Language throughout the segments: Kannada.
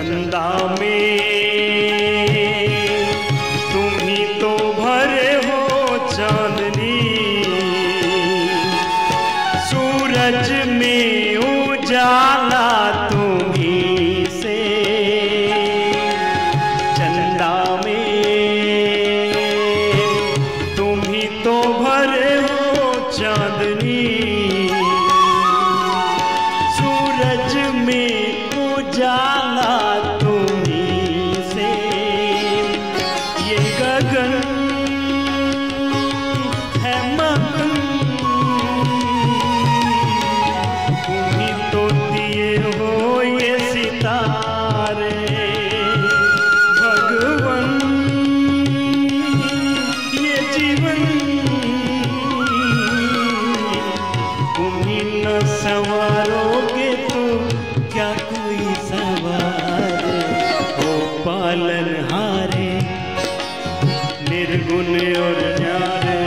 चंदा में तुम ही तो भरे हो चांदनी, सूरज में उजाला तुम ही से। चंदा में तुम ही तो भरे हो चांदनी, सूरज में उजाला तुम्हीं से। ये गगन है मगन, तुम्हीं तो दिए हो ये सितारे। भगवन ये जीवन तुम्हीं न संवारोगे तो क्या कोई सवार हो। पालनहारे निर्गुण और न्यारे,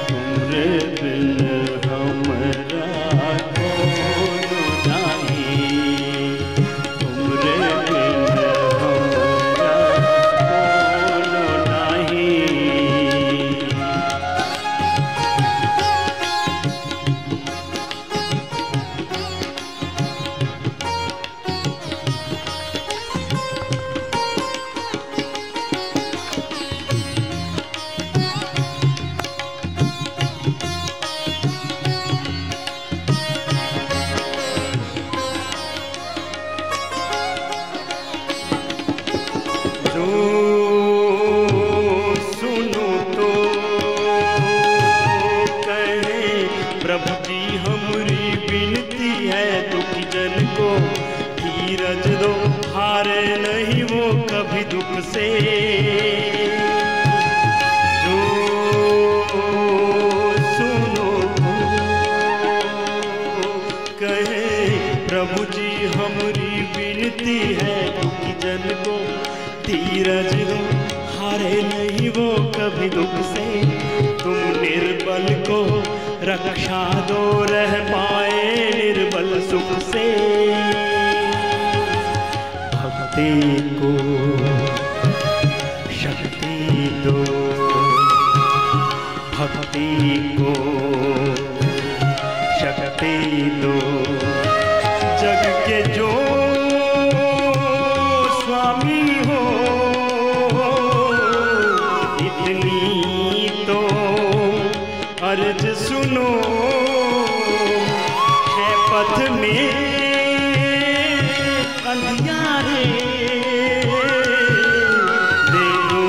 तुमरे बिन हमरा कौन नहीं, तुमरे बिन हमरा कौन नहीं। सुनो तो कहे प्रभु जी हमारी विनती है, दुखी जन को धीरज दो, हारे नहीं वो कभी दुख से। जो सुनो कहे प्रभु जी हमारी विनती है, दुखी जन को धीरज दो, हारे नहीं वो कभी दुख से। तुम निर्बल को रक्षा दो, रह पाए निर्बल सुख से। भक्ति को शक्ति दो, भक्ति को शक्ति दो। जग के जो स्वामी हो, इतनी तो अर्ज सुनो। है पथ में अंधियारे, दे दो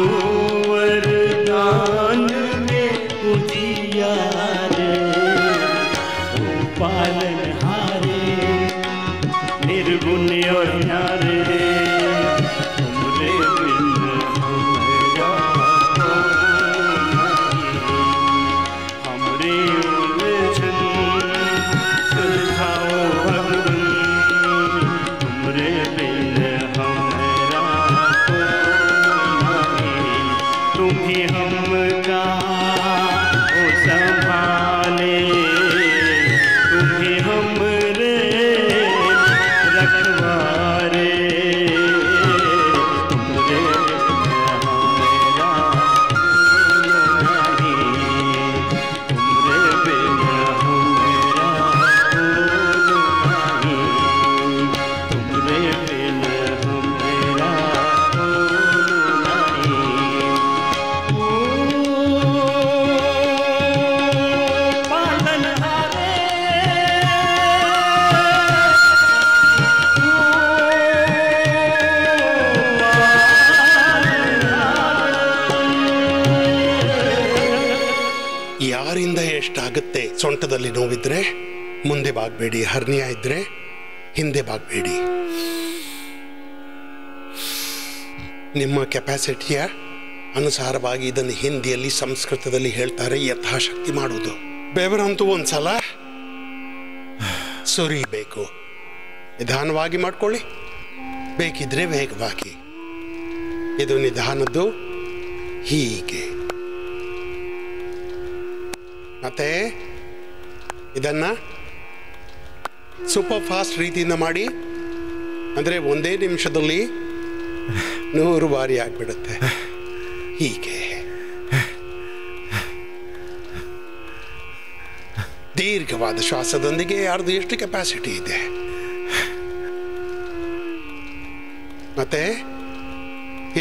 वरदान में उजियारे। ओ पालनहारे निर्गुण और न्यारे, तुमरे बिन हमरा कौन नहीं। हमरे उलझन सुलझाओ भगवन, तुमरे बिन हमरा कौन नहीं। तुम ही हमका ओ संभाले, तुम ही हमरे रखवारे। तुमरे बिन हमरा नहीं, तुमरे बिन हमरा नहीं, तुमरे बिन हमरा नहीं। पालनहारे ಯಾರಿಂದ ಎಷ್ಟಾಗುತ್ತೆ? ಸೊಂಟದಲ್ಲಿ ನೋವಿದ್ರೆ ಮುಂದೆ ಬಾಗಬೇಡಿ, ಹರ್ನಿಯ ಇದ್ರೆ ಹಿಂದೆ ಬಾಗಬೇಡಿ. ನಿಮ್ಮ ಕೆಪಾಸಿಟಿಯ ಅನುಸಾರವಾಗಿ ಇದನ್ನು ಹಿಂದಿಯಲ್ಲಿ ಸಂಸ್ಕೃತದಲ್ಲಿ ಹೇಳ್ತಾರೆ, ಯಥಾಶಕ್ತಿ ಮಾಡುವುದು. ಬೆವರಂತೂ ಒಂದ್ಸಲ ಸುರಿಬೇಕು. ನಿಧಾನವಾಗಿ ಮಾಡ್ಕೊಳ್ಳಿ, ಬೇಕಿದ್ರೆ ವೇಗವಾಗಿ. ಇದು ನಿಧಾನದ್ದು, ಹೀಗೆ. ಮತ್ತೆ ಇದನ್ನ ಸೂಪರ್ ಫಾಸ್ಟ್ ರೀತಿಯಿಂದ ಮಾಡಿ. ಅಂದರೆ ಒಂದೇ ನಿಮಿಷದಲ್ಲಿ 100 ಬಾರಿ ಆಗಿಬಿಡುತ್ತೆ. ಹೀಗೆ ದೀರ್ಘವಾದ ಶ್ವಾಸದೊಂದಿಗೆ ಯಾರ್ದು ಎಷ್ಟು ಕೆಪಾಸಿಟಿ ಇದೆ. ಮತ್ತೆ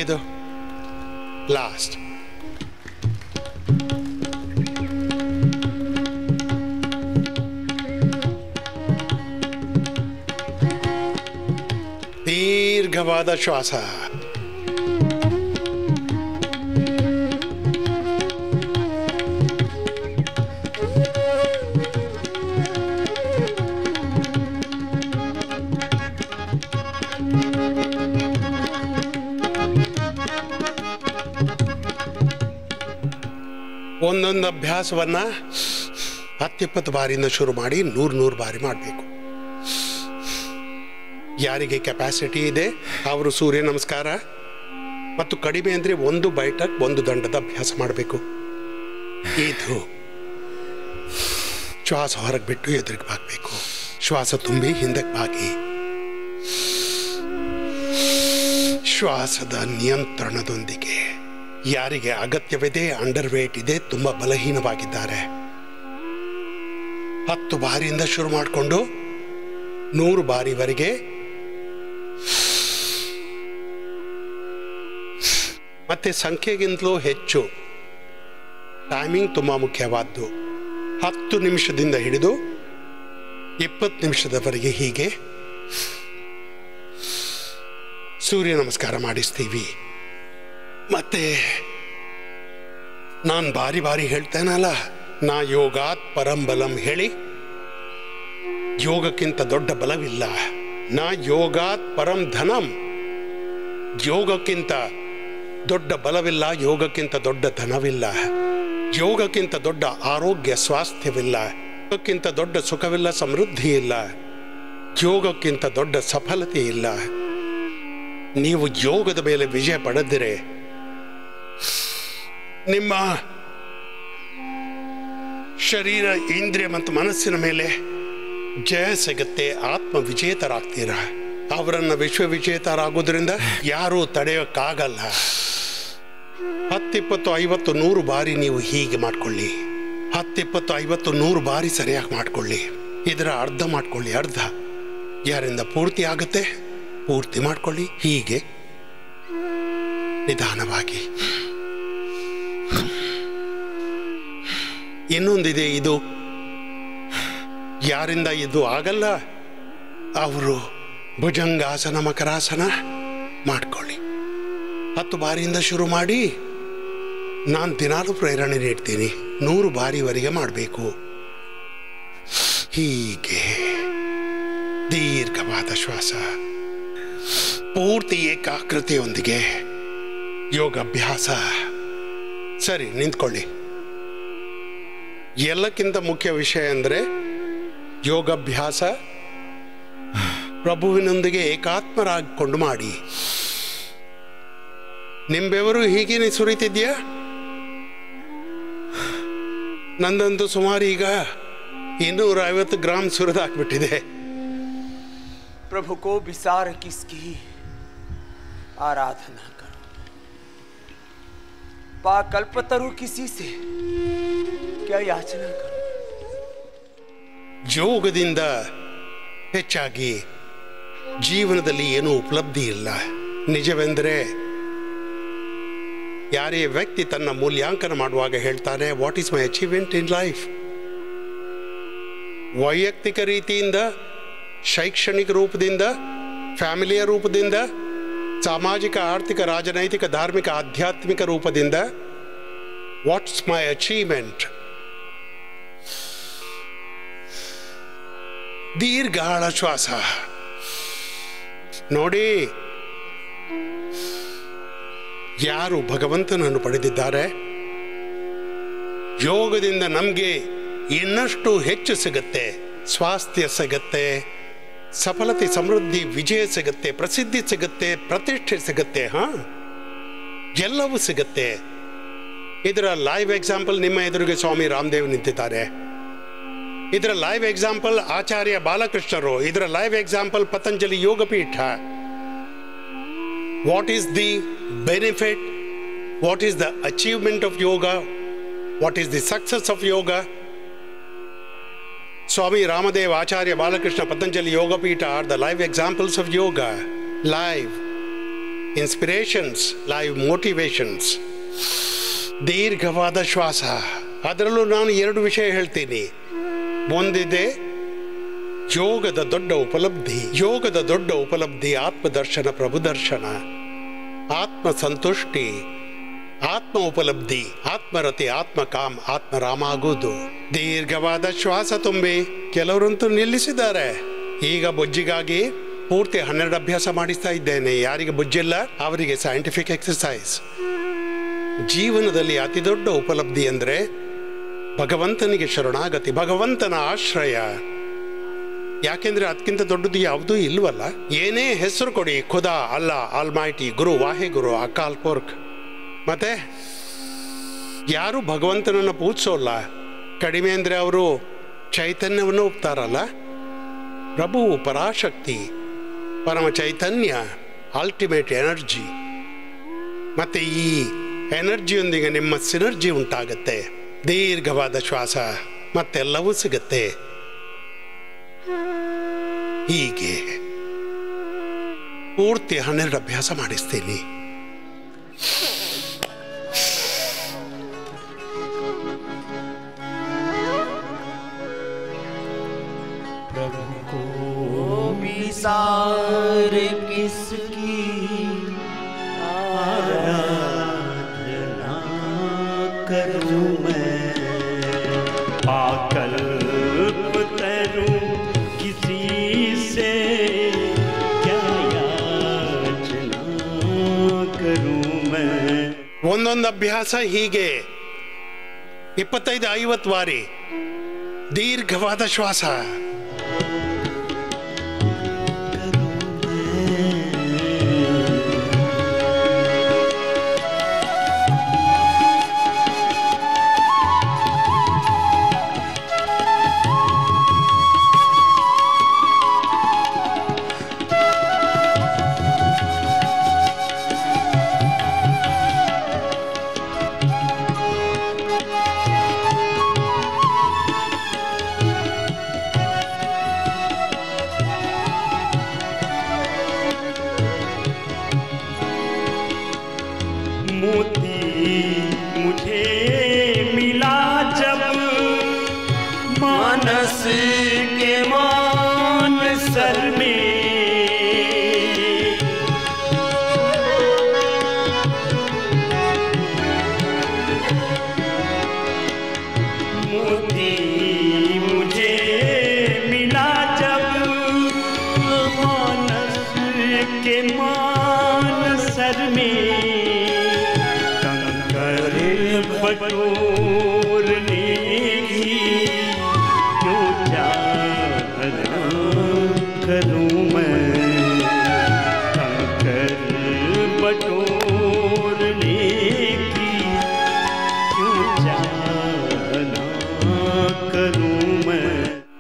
ಇದು ಲಾಸ್ಟ್. ದೀರ್ಘವಾದ ಶ್ವಾಸ. ಒಂದೊಂದು ಅಭ್ಯಾಸವನ್ನು 10-20 ಬಾರಿಯಿಂದ ಶುರು ಮಾಡಿ 100 ಬಾರಿ ಮಾಡಬೇಕು. ಯಾರಿಗೆ ಕೆಪಾಸಿಟಿ ಇದೆ ಅವರು ಸೂರ್ಯ ನಮಸ್ಕಾರ ಮತ್ತು ಕಡಿಮೆ ಅಂದರೆ 1 ಬೈಟಕ್ 1 ದಂಡದ ಅಭ್ಯಾಸ ಮಾಡಬೇಕು. ಇದು ಶ್ವಾಸ ಹೊರಗೆ ಬಿಟ್ಟು ಎದುರಿಗೆ ಬಾಗಬೇಕು. ಶ್ವಾಸ ತುಂಬಿ ಹಿಂದಕ್ಕೆ ಬಾಗಿ. ಶ್ವಾಸದ ನಿಯಂತ್ರಣದೊಂದಿಗೆ. ಯಾರಿಗೆ ಅಗತ್ಯವಿದೆ, ಅಂಡರ್ ವೇಟ್ ಇದೆ, ತುಂಬ ಬಲಹೀನವಾಗಿದ್ದಾರೆ, 10 ಬಾರಿಯಿಂದ ಶುರು ಮಾಡಿಕೊಂಡು 100 ಬಾರಿವರೆಗೆ. ಮತ್ತೆ ಸಂಖ್ಯೆಗಿಂತಲೂ ಹೆಚ್ಚು ಟೈಮಿಂಗ್ ತುಂಬ ಮುಖ್ಯವಾದ್ದು. 10 ನಿಮಿಷದಿಂದ ಹಿಡಿದು 20 ನಿಮಿಷದವರೆಗೆ ಹೀಗೆ ಸೂರ್ಯ ನಮಸ್ಕಾರ ಮಾಡಿಸ್ತೀವಿ. ಮತ್ತೆ ನಾನು ಬಾರಿ ಬಾರಿ ಹೇಳ್ತೇನಲ್ಲ, ನಾ ಯೋಗಾತ್ ಪರಂಬಲಂ ಹೇಳಿ. ಯೋಗಕ್ಕಿಂತ ದೊಡ್ಡ ಬಲವಿಲ್ಲ. ನಾ ಯೋಗಾತ್ ಪರಂ ಧನಂ. ಯೋಗಕ್ಕಿಂತ ದೊಡ್ಡ ಬಲವಿಲ್ಲ, ಯೋಗಕ್ಕಿಂತ ದೊಡ್ಡ ಧನವಿಲ್ಲ, ಯೋಗಕ್ಕಿಂತ ದೊಡ್ಡ ಆರೋಗ್ಯ ಸ್ವಾಸ್ಥ್ಯವಿಲ್ಲ, ಯೋಗಕ್ಕಿಂತ ದೊಡ್ಡ ಸುಖವಿಲ್ಲ, ಸಮೃದ್ಧಿ ಇಲ್ಲ, ಯೋಗಕ್ಕಿಂತ ದೊಡ್ಡ ಸಫಲತೆ ಇಲ್ಲ. ನೀವು ಯೋಗದ ಮೇಲೆ ವಿಜಯ ಪಡೆದಿರೆ ನಿಮ್ಮ ಶರೀರ, ಇಂದ್ರಿಯ ಮತ್ತು ಮನಸ್ಸಿನ ಮೇಲೆ ಜಯ ಸಿಗುತ್ತೆ. ಆತ್ಮ ವಿಜೇತರಾಗ್ತೀರ. ಅವರನ್ನು ವಿಶ್ವವಿಜೇತರಾಗೋದ್ರಿಂದ ಯಾರೂ ತಡೆಯೋಕ್ಕಾಗಲ್ಲ. 10, 20, 50, 100 ಬಾರಿ ನೀವು ಹೀಗೆ ಮಾಡ್ಕೊಳ್ಳಿ. 10, 20, 50, 100 ಬಾರಿ ಸರಿಯಾಗಿ ಮಾಡ್ಕೊಳ್ಳಿ. ಇದರ ಅರ್ಧ ಮಾಡ್ಕೊಳ್ಳಿ. ಅರ್ಧ ಯಾರಿಂದ ಪೂರ್ತಿ ಆಗುತ್ತೆ ಪೂರ್ತಿ ಮಾಡ್ಕೊಳ್ಳಿ. ಹೀಗೆ ನಿಧಾನವಾಗಿ. ಇನ್ನೊಂದಿದೆ, ಇದು ಯಾರಿಂದ ಇದು ಆಗಲ್ಲ ಅವರು ಭುಜಂಗಾಸನ, ಮಕರಾಸನ ಮಾಡ್ಕೊಳ್ಳಿ. 10 ಬಾರಿಯಿಂದ ಶುರು ಮಾಡಿ. ನಾನು ದಿನಾಲು ಪ್ರೇರಣೆ ನೀಡ್ತೀನಿ, 100 ಬಾರಿವರೆಗೆ ಮಾಡಬೇಕು. ಹೀಗೆ ದೀರ್ಘವಾದ ಶ್ವಾಸ, ಪೂರ್ತಿ ಏಕಾಗ್ರತೆಯೊಂದಿಗೆ ಯೋಗಾಭ್ಯಾಸ. ಸರಿ, ನಿಂತ್ಕೊಳ್ಳಿ. ಎಲ್ಲಕ್ಕಿಂತ ಮುಖ್ಯ ವಿಷಯ ಅಂದರೆ ಯೋಗಾಭ್ಯಾಸ ಪ್ರಭುವಿನೊಂದಿಗೆ ಏಕಾತ್ಮರಾಗಿಕೊಂಡು ಮಾಡಿ. ನಿಂಬೆವರು ಹೀಗೇನೆ ಸುರಿತಿದ್ಯಾ? ನಂದಂತೂ ಸುಮಾರು ಈಗ 250 ಗ್ರಾಂ ಸುರಿದಾಕ್ಬಿಟ್ಟಿದೆ. प्रभु को विसार किसकी आराधना करो, पाकल्पतरु किसी से क्या याचना करो. ಯೋಗದಿಂದ ಹೆಚ್ಚಾಗಿ ಜೀವನದಲ್ಲಿ ಏನೂ ಉಪಲಬ್ಧಿ ಇಲ್ಲ. ನಿಜವೆಂದರೆ ಯಾರೇ ವ್ಯಕ್ತಿ ತನ್ನ ಮೂಲ್ಯಾಂಕನ ಮಾಡುವಾಗ ಹೇಳ್ತಾನೆ, what is my achievement in life? ವೈಯಕ್ತಿಕ ರೀತಿಯಿಂದ, ಶೈಕ್ಷಣಿಕ ರೂಪದಿಂದ, ಫ್ಯಾಮಿಲಿಯ ರೂಪದಿಂದ, ಸಾಮಾಜಿಕ, ಆರ್ಥಿಕ, ರಾಜನೈತಿಕ, ಧಾರ್ಮಿಕ, ಆಧ್ಯಾತ್ಮಿಕ ರೂಪದಿಂದ, ವಾಟ್ಸ್ ಮೈ ಅಚೀವ್ಮೆಂಟ್? ದೀರ್ಘಾಳ ಶ್ವಾಸ ನೋಡಿ. ಯಾರು ಭಗವಂತನನ್ನು ಪಡೆದಿದ್ದಾರೆ, ಯೋಗದಿಂದ ನಮಗೆ ಇನ್ನಷ್ಟು ಹೆಚ್ಚು ಸಿಗುತ್ತೆ. ಸ್ವಾಸ್ಥ್ಯ ಸಿಗುತ್ತೆ, ಸಫಲತೆ, ಸಮೃದ್ಧಿ, ವಿಜಯ ಸಿಗುತ್ತೆ, ಪ್ರಸಿದ್ಧಿ ಸಿಗುತ್ತೆ, ಪ್ರತಿಷ್ಠೆ ಸಿಗುತ್ತೆ. ಎಲ್ಲವೂ ಸಿಗುತ್ತೆ. ಇದರ ಲೈವ್ ಎಕ್ಸಾಂಪಲ್ ನಿಮ್ಮ ಎದುರಿಗೆ ಸ್ವಾಮಿ ರಾಮದೇವ್ ನಿಂತಿದ್ದಾರೆ. ಇದರ ಲೈವ್ ಎಕ್ಸಾಂಪಲ್ ಆಚಾರ್ಯ ಬಾಲಕೃಷ್ಣರು, ಇದರ live example Patanjali Yogpeeth. What is the benefit, what is the achievement of yoga, what is the success of yoga? Swami Ramadev, Acharya Balakrishna, Patanjali Yogapita are the live examples of yoga. Live inspirations, live motivations. ದೀರ್ಘವಾದ ಶ್ವಾಸ. ಅದರಲ್ಲೂ ನಾನು 2 ವಿಷಯ ಹೇಳ್ತೀನಿ. ಒಂದಿದೆ ಯೋಗದ ದೊಡ್ಡ ಉಪಲಬ್ಧಿ. ಯೋಗದ ದೊಡ್ಡ ಉಪಲಬ್ಧಿ ಆತ್ಮದರ್ಶನ, ಪ್ರಭುದರ್ಶನ, ಆತ್ಮ ಸಂತುಷ್ಟಿ, ಆತ್ಮ ಉಪಲಬ್ಧಿ, ಆತ್ಮರತಿ, ಆತ್ಮಕಾಮ್, ಆತ್ಮರಾಮ ಆಗುವುದು. ದೀರ್ಘವಾದ ಶ್ವಾಸ ತುಂಬಿ. ಕೆಲವರಂತೂ ನಿಲ್ಲಿಸಿದ್ದಾರೆ. ಈಗ ಬೊಜ್ಜಿಗಾಗಿ ಪೂರ್ತಿ 12 ಅಭ್ಯಾಸ ಮಾಡಿಸ್ತಾ ಇದ್ದೇನೆ. ಯಾರಿಗೆ ಬೊಜ್ಜಿಲ್ಲ ಅವರಿಗೆ ಸೈಂಟಿಫಿಕ್ ಎಕ್ಸರ್ಸೈಸ್. ಜೀವನದಲ್ಲಿ ಅತಿ ದೊಡ್ಡ ಉಪಲಬ್ಧಿ ಅಂದರೆ ಭಗವಂತನಿಗೆ ಶರಣಾಗತಿ, ಭಗವಂತನ ಆಶ್ರಯ. ಯಾಕೆಂದ್ರೆ ಅದಕ್ಕಿಂತ ದೊಡ್ಡದು ಯಾವುದೂ ಇಲ್ವಲ್ಲ. ಏನೇ ಹೆಸರು ಕೊಡಿ, ಖುದಾ, ಅಲ್ಲಾ, ಆಲ್ಮೈಟಿ, ಗುರು, ವಾಹೆಗುರು, ಅಕಾಲ್ ಪುರ್ಖ್. ಮತ್ತೆ ಯಾರು ಭಗವಂತನನ್ನು ಪೂಜಿಸೋಲ್ಲ. ಕಡಿಮೆ ಅಂದರೆ ಅವರು ಚೈತನ್ಯವನ್ನು ಒಪ್ತಾರಲ್ಲ. ಪ್ರಭು, ಪರಾಶಕ್ತಿ, ಪರಮ ಚೈತನ್ಯ, ಅಲ್ಟಿಮೇಟ್ ಎನರ್ಜಿ. ಮತ್ತೆ ಈ ಎನರ್ಜಿಯೊಂದಿಗೆ ನಿಮ್ಮ ಸಿನರ್ಜಿ ಉಂಟಾಗತ್ತೆ. ದೀರ್ಘವಾದ ಶ್ವಾಸ, ಮತ್ತೆಲ್ಲವೂ ಸಿಗತ್ತೆ. ಹೀಗೆ ಪೂರ್ತಿ 12 ಅಭ್ಯಾಸ ಮಾಡಿಸ್ತೀನಿ. सार किसकी आराधना करूं मैं, आकल्प तरूं किसी से क्या याचना करूं मैं. ಒಂದೊಂದು ಅಭ್ಯಾಸ ಹೀಗೆ 25-50 ಬಾರಿ ದೀರ್ಘವಾದ ಶ್ವಾಸ.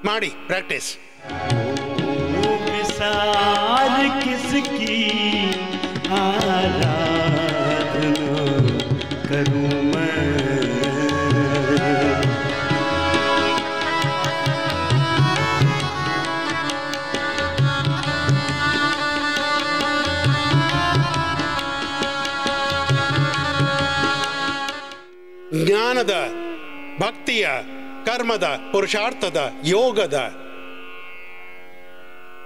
ಮಾಡಿ ಪ್ರಾಕ್ಟೀಸ್. विसार किसकी आराधना करूं मैं. ಜ್ಞಾನದ, ಭಕ್ತಿಯ, ಕರ್ಮದ, ಪುರುಷಾರ್ಥದ, ಯೋಗದ,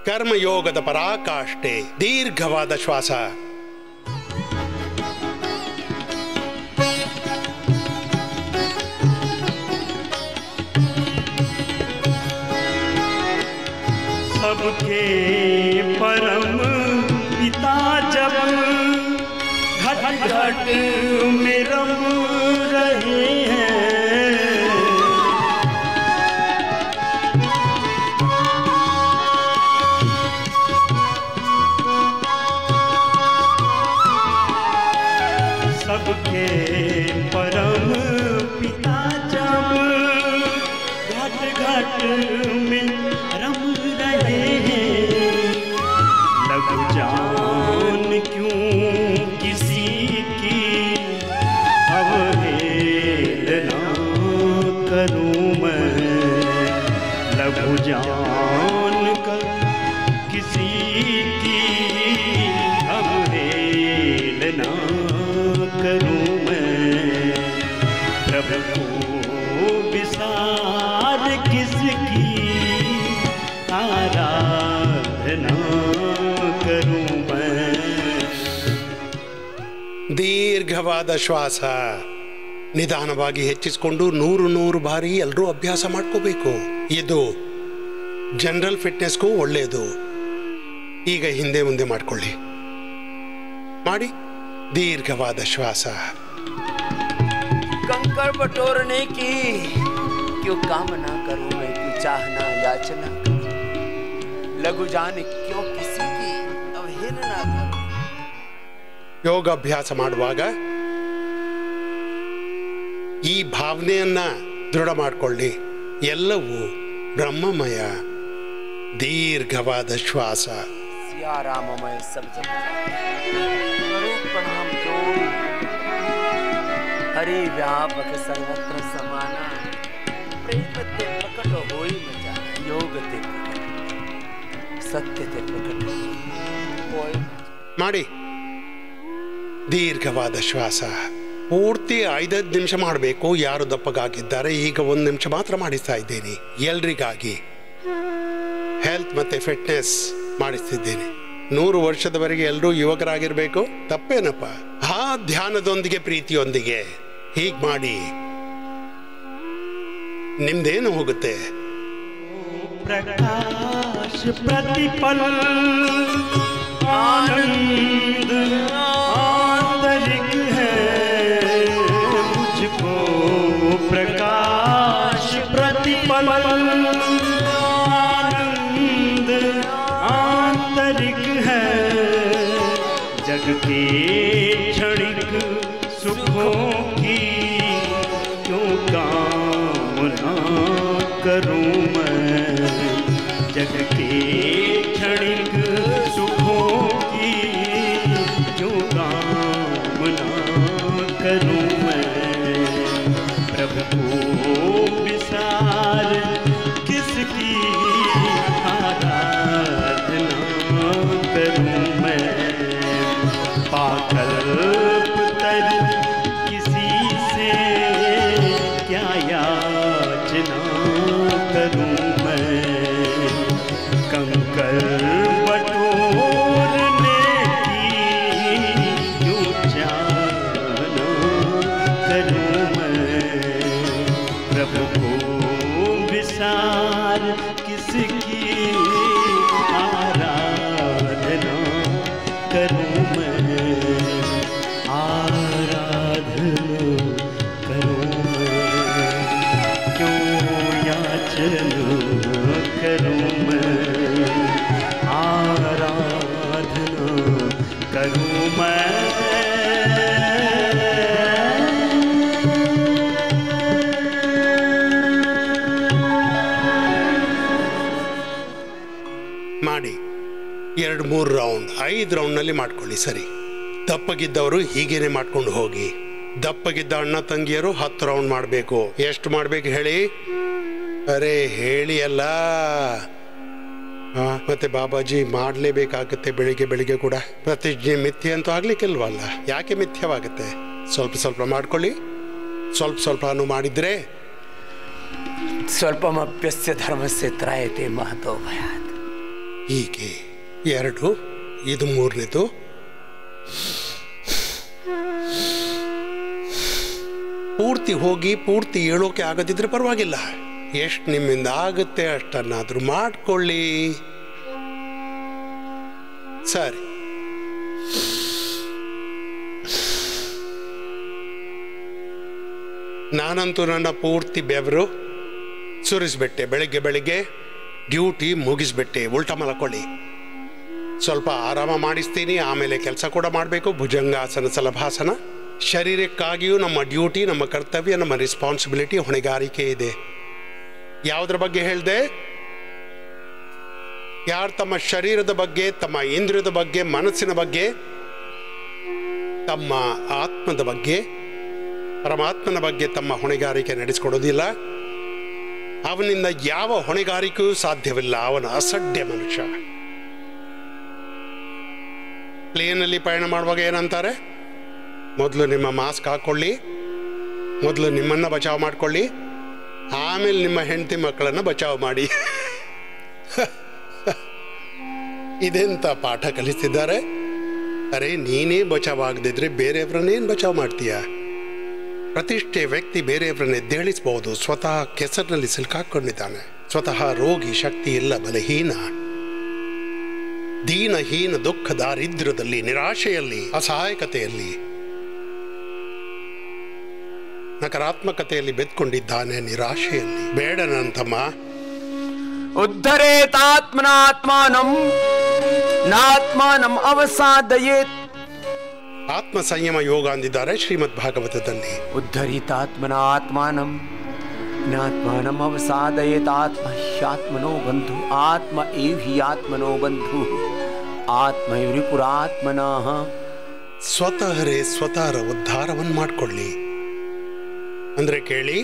ಕರ್ಮಯೋಗದ ಪರಾಕಾಷ್ಠೆ ದೀರ್ಘವಾದ ಶ್ವಾಸ. सबके परम पिता जब घट घट में रम रहे हैं, सबके परम पिता जब घट घट आराधना करूं मैं, प्रभु को विसार किसकी आराधना करूं मैं। ದೀರ್ಘವಾದ ಶ್ವಾಸ ನಿಧಾನವಾಗಿ ಹೆಚ್ಚಿಸಿಕೊಂಡು 100 ಬಾರಿ ಎಲ್ಲರೂ ಅಭ್ಯಾಸ ಮಾಡ್ಕೋಬೇಕು. ಇದು ಜನರಲ್ ಫಿಟ್ನೆಸ್ಗೂ ಒಳ್ಳೆಯದು. ಈಗ ಹಿಂದೆ ಮುಂದೆ ಮಾಡ್ಕೊಳ್ಳಿ, ಮಾಡಿ ದೀರ್ಘವಾದ ಶ್ವಾಸ. कंकड़ बटोरने की क्यों कामना करूं मैं, क्यों चाहना याचना करूं, लघु जाने क्यों किसी की अवहेलना करूं. ಯೋಗಾಭ್ಯಾಸ ಮಾಡುವಾಗ ಈ ಭಾವನೆಯನ್ನ ದೃಢ ಮಾಡಿಕೊಳ್ಳಿ. ಎಲ್ಲವೂ ಬ್ರಹ್ಮಮಯ. ದೀರ್ಘವಾದ ಶ್ವಾಸ. सिया राममय सब जगत करो प्रणाम जोड़, हरि व्यापक सर्वत्र समाना, प्रेम ते प्रकट होई मजा, योग ते प्रकट, सत्य ते प्रकट होई. ಮಾಡಿ ದೀರ್ಘವಾದ ಶ್ವಾಸ. ಪೂರ್ತಿ 5 ನಿಮಿಷ ಮಾಡಬೇಕು. ಯಾರು ದಪ್ಪಗಾಗಿದ್ದಾರೆ ಈಗ 1 ನಿಮಿಷ ಮಾತ್ರ ಮಾಡಿಸ್ತಾ ಇದ್ದೀನಿ. ಎಲ್ರಿಗಾಗಿ ಹೆಲ್ತ್ ಮತ್ತೆ ಫಿಟ್ನೆಸ್ ಮಾಡಿಸ್ತಿದ್ದೀನಿ. 100 ವರ್ಷದವರೆಗೆ ಎಲ್ಲರೂ ಯುವಕರಾಗಿರ್ಬೇಕು, ತಪ್ಪೇನಪ್ಪ? ಆ ಧ್ಯಾನದೊಂದಿಗೆ ಪ್ರೀತಿಯೊಂದಿಗೆ ಹೀಗೆ ಮಾಡಿ, ನಿಮ್ದೇನು ಹೋಗುತ್ತೆ? प्रकाश प्रतिपल आनंद आंतरिक है मुझको, प्रकाश प्रतिपल आनंद आंतरिक है, जग के क्षणिक सुखों की क्यों कामना करूं मैं, जग के क्षणिक सुखों की क्यों कामना करूं मैं, प्रभु को विसार किसकी आराधना करूं मैं, पाकल्प तर किसी से क्या याचना करूं मैं, कंकर बटोरने की क्यों चाहना करूं मैं, प्रभु को विसार किसकी आराधना करूं मैं, आराधना करूं मैं, क्यों याचना करूं मैं, आराधना करूं मैं. ಮಾಡಿ 2-3 ರೌಂಡ್, 5 ರೌಂಡ್ನಲ್ಲಿ ಮಾಡ್ಕೊಳ್ಳಿ. ಸರಿ, ದಪ್ಪಗಿದ್ದವರು ಹೀಗೇನೆ ಮಾಡ್ಕೊಂಡು ಹೋಗಿ. ದಪ್ಪಗಿದ್ದ ಅಣ್ಣ ತಂಗಿಯರು 10 ರೌಂಡ್ ಮಾಡಬೇಕು. ಎಷ್ಟು ಮಾಡಬೇಕು ಹೇಳಿ? ಅರೆ ಹೇಳಿ ಅಲ್ಲ. ಮತ್ತೆ ಬಾಬಾಜಿ ಮಾಡಲೇಬೇಕಾಗತ್ತೆ ಬೆಳಿಗ್ಗೆ ಕೂಡ. ಪ್ರತಿಜ್ಞೆ ಮಿಥ್ಯೆ ಅಂತೂ ಆಗ್ಲಿಕ್ಕಿಲ್ವಲ್ಲ? ಯಾಕೆ ಮಿಥ್ಯವಾಗುತ್ತೆ? ಸ್ವಲ್ಪ ಮಾಡ್ಕೊಳ್ಳಿ. ಸ್ವಲ್ಪ ಮಾಡಿದ್ರೆ ಸ್ವಲ್ಪಮಪ್ಯಸ್ಯ ಧರ್ಮಸ್ಯ ತ್ರಾಯತೆ ಮಹತೋ ಭಯಾತ್. ಹೀಗೆ 2, ಇದು 3ನೇದು. ಪೂರ್ತಿ ಹೋಗಿ ಪೂರ್ತಿ ಹೇಳೋಕೆ ಆಗದಿದ್ರೆ ಪರವಾಗಿಲ್ಲ. ಎಷ್ಟು ನಿಮ್ಮಿಂದ ಆಗುತ್ತೆ ಅಷ್ಟನ್ನಾದ್ರೂ ಮಾಡ್ಕೊಳ್ಳಿ. ಸರಿ, ನಾನಂತೂ ನನ್ನ ಪೂರ್ತಿ ಬೆವರು ಸುರಿಸ್ಬಿಟ್ಟೆ. ಬೆಳಿಗ್ಗೆ ಡ್ಯೂಟಿ ಮುಗಿಸ್ಬಿಟ್ಟೆ. ಉಲ್ಟಾ ಮಲ್ಕೊಳ್ಳಿ. ಸ್ವಲ್ಪ ಆರಾಮ ಮಾಡಿಸ್ತೀನಿ. ಆಮೇಲೆ ಕೆಲಸ ಕೂಡ ಮಾಡಬೇಕು. ಭುಜಂಗಾಸನ, ಸಲಭಾಸನ. ಶರೀರಕ್ಕಾಗಿಯೂ ನಮ್ಮ ಡ್ಯೂಟಿ, ನಮ್ಮ ಕರ್ತವ್ಯ, ನಮ್ಮ ರೆಸ್ಪಾನ್ಸಿಬಿಲಿಟಿ, ಹೊಣೆಗಾರಿಕೆ ಇದೆ. ಯಾವುದ್ರ ಬಗ್ಗೆ ಹೇಳಿದೆ? ಯಾರು ತಮ್ಮ ಶರೀರದ ಬಗ್ಗೆ, ತಮ್ಮ ಇಂದ್ರಿಯದ ಬಗ್ಗೆ, ಮನಸ್ಸಿನ ಬಗ್ಗೆ, ತಮ್ಮ ಆತ್ಮದ ಬಗ್ಗೆ, ಪರಮಾತ್ಮನ ಬಗ್ಗೆ ತಮ್ಮ ಹೊಣೆಗಾರಿಕೆ ನಡೆಸಿಕೊಡೋದಿಲ್ಲ, ಅವನಿಂದ ಯಾವ ಹೊಣೆಗಾರಿಕೆಯೂ ಸಾಧ್ಯವಿಲ್ಲ. ಅವನ ಅಸಡ್ಡೆ ಮನುಷ್ಯ. ಪ್ಲೇನಲ್ಲಿ ಪಯಣ ಮಾಡುವಾಗ ಏನಂತಾರೆ? ಮೊದಲು ನಿಮ್ಮ ಮಾಸ್ಕ್ ಹಾಕ್ಕೊಳ್ಳಿ, ಮೊದಲು ನಿಮ್ಮನ್ನು ಬಚಾವ್ ಮಾಡ್ಕೊಳ್ಳಿ, ಆಮೇಲೆ ನಿಮ್ಮ ಹೆಂಡತಿ ಮಕ್ಕಳನ್ನು ಬಚಾವ್ ಮಾಡಿ. ಇದೆಂತ ಪಾಠ ಕಲಿಸ್ತಿದ್ದಾರೆ. ಅರೆ, ನೀನೇ ಬಚಾವಾಗದಿದ್ರೆ ಬೇರೆಯವ್ರನ್ನೇನು ಬಚಾವ್ ಮಾಡ್ತೀಯ? ಪ್ರತಿಷ್ಠೆ ವ್ಯಕ್ತಿ ಬೇರೆಯವರನ್ನ ಎದ್ದೇಳಿಸಬಹುದು, ಸ್ವತಃ ಕೆಸರಿನಲ್ಲಿ ಸಿಲುಕಾಕೊಂಡಿದ್ದಾನೆ. ಸ್ವತಃ ರೋಗಿ, ಶಕ್ತಿ ಇಲ್ಲ, ಬಲಹೀನ, ದೀನಹೀನ, ದುಃಖ, ದಾರಿದ್ರ್ಯದಲ್ಲಿ, ನಿರಾಶೆಯಲ್ಲಿ, ಅಸಹಾಯಕತೆಯಲ್ಲಿ, ನಕಾರಾತ್ಮಕತೆಯಲ್ಲಿ ಬೆದ್ಕೊಂಡಿದ್ದಾನೆ, ನಿರಾಶೆಯಲ್ಲಿ. ಬೇಡ ನನ್ನತಮ್ಮ. ಉದ್ಧರೇತಾತ್ಮನಾತ್ಮಾನಂ ನಾತ್ಮಾನಂ ಅವಸಾದಯೇತ್. ಆತ್ಮ ಸಂಯಮ ಯೋಗ ಅಂದಿದ್ದಾರೆ ಶ್ರೀಮದ್ ಭಾಗವತದಲ್ಲಿ. ಉದ್ಧರಿತಾತ್ಮನಾತ್ಮಾನಂ ನಾತ್ಮಾನಂ ಅವಸಾದಯೇತ್. ಆತ್ಮ ಹ್ಯಾತ್ಮನೋ ಬಂಧು, ಆತ್ಮ ಏವ ಹಿ ಆತ್ಮನೋ ಬಂಧು, ಆತ್ಮ ರಿಪುರಾತ್ಮನಃ. ಸ್ವತಃರೇ ಸ್ವತಃ ಉದ್ಧಾರವನ್ನು ಮಾಡಿಕೊಳ್ಳಿ. ಅಂದರೆ ಕೇಳಿ,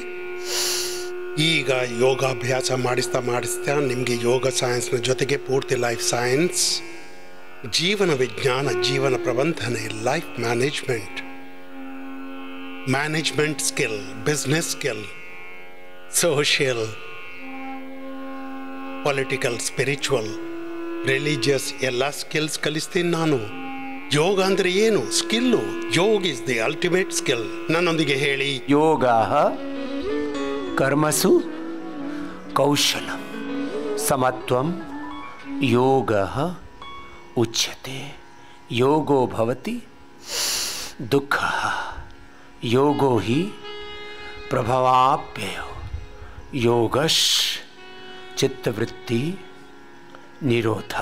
ಈಗ ಯೋಗಾಭ್ಯಾಸ ಮಾಡಿಸ್ತಾ ನಿಮಗೆ ಯೋಗ ಸೈನ್ಸ್ನ ಜೊತೆಗೆ ಪೂರ್ತಿ ಲೈಫ್ ಸೈನ್ಸ್, ಜೀವನ ವಿಜ್ಞಾನ, ಜೀವನ ಪ್ರಬಂಧನೆ, life management skill, business skill, social, political, spiritual, religious ಎಲ್ಲ ಸ್ಕಿಲ್ಸ್ ಕಲಿಸ್ತೀನಿ ನಾನು. ಯೋಗ ಅಂದ್ರೆ ಏನು? Skill. Yoga is the ultimate skill. ನನ್ನೊಂದಿಗೆ ಹೇಳಿ. ಯೋಗ ಕರ್ಮಸು ಕೌಶಲಂ ಸಮತ್ವಂ ಯೋಗ ಉಚ್ಯತೆ. ಯೋಗೋ ಭವತಿ ದುಃಖ, ಯೋಗೋ ಹಿ ಪ್ರಭವಾಪ್ಯಯೋ, ಯೋಗಶ್ ಚಿತ್ತವೃತ್ತಿ ನಿರೋಧ.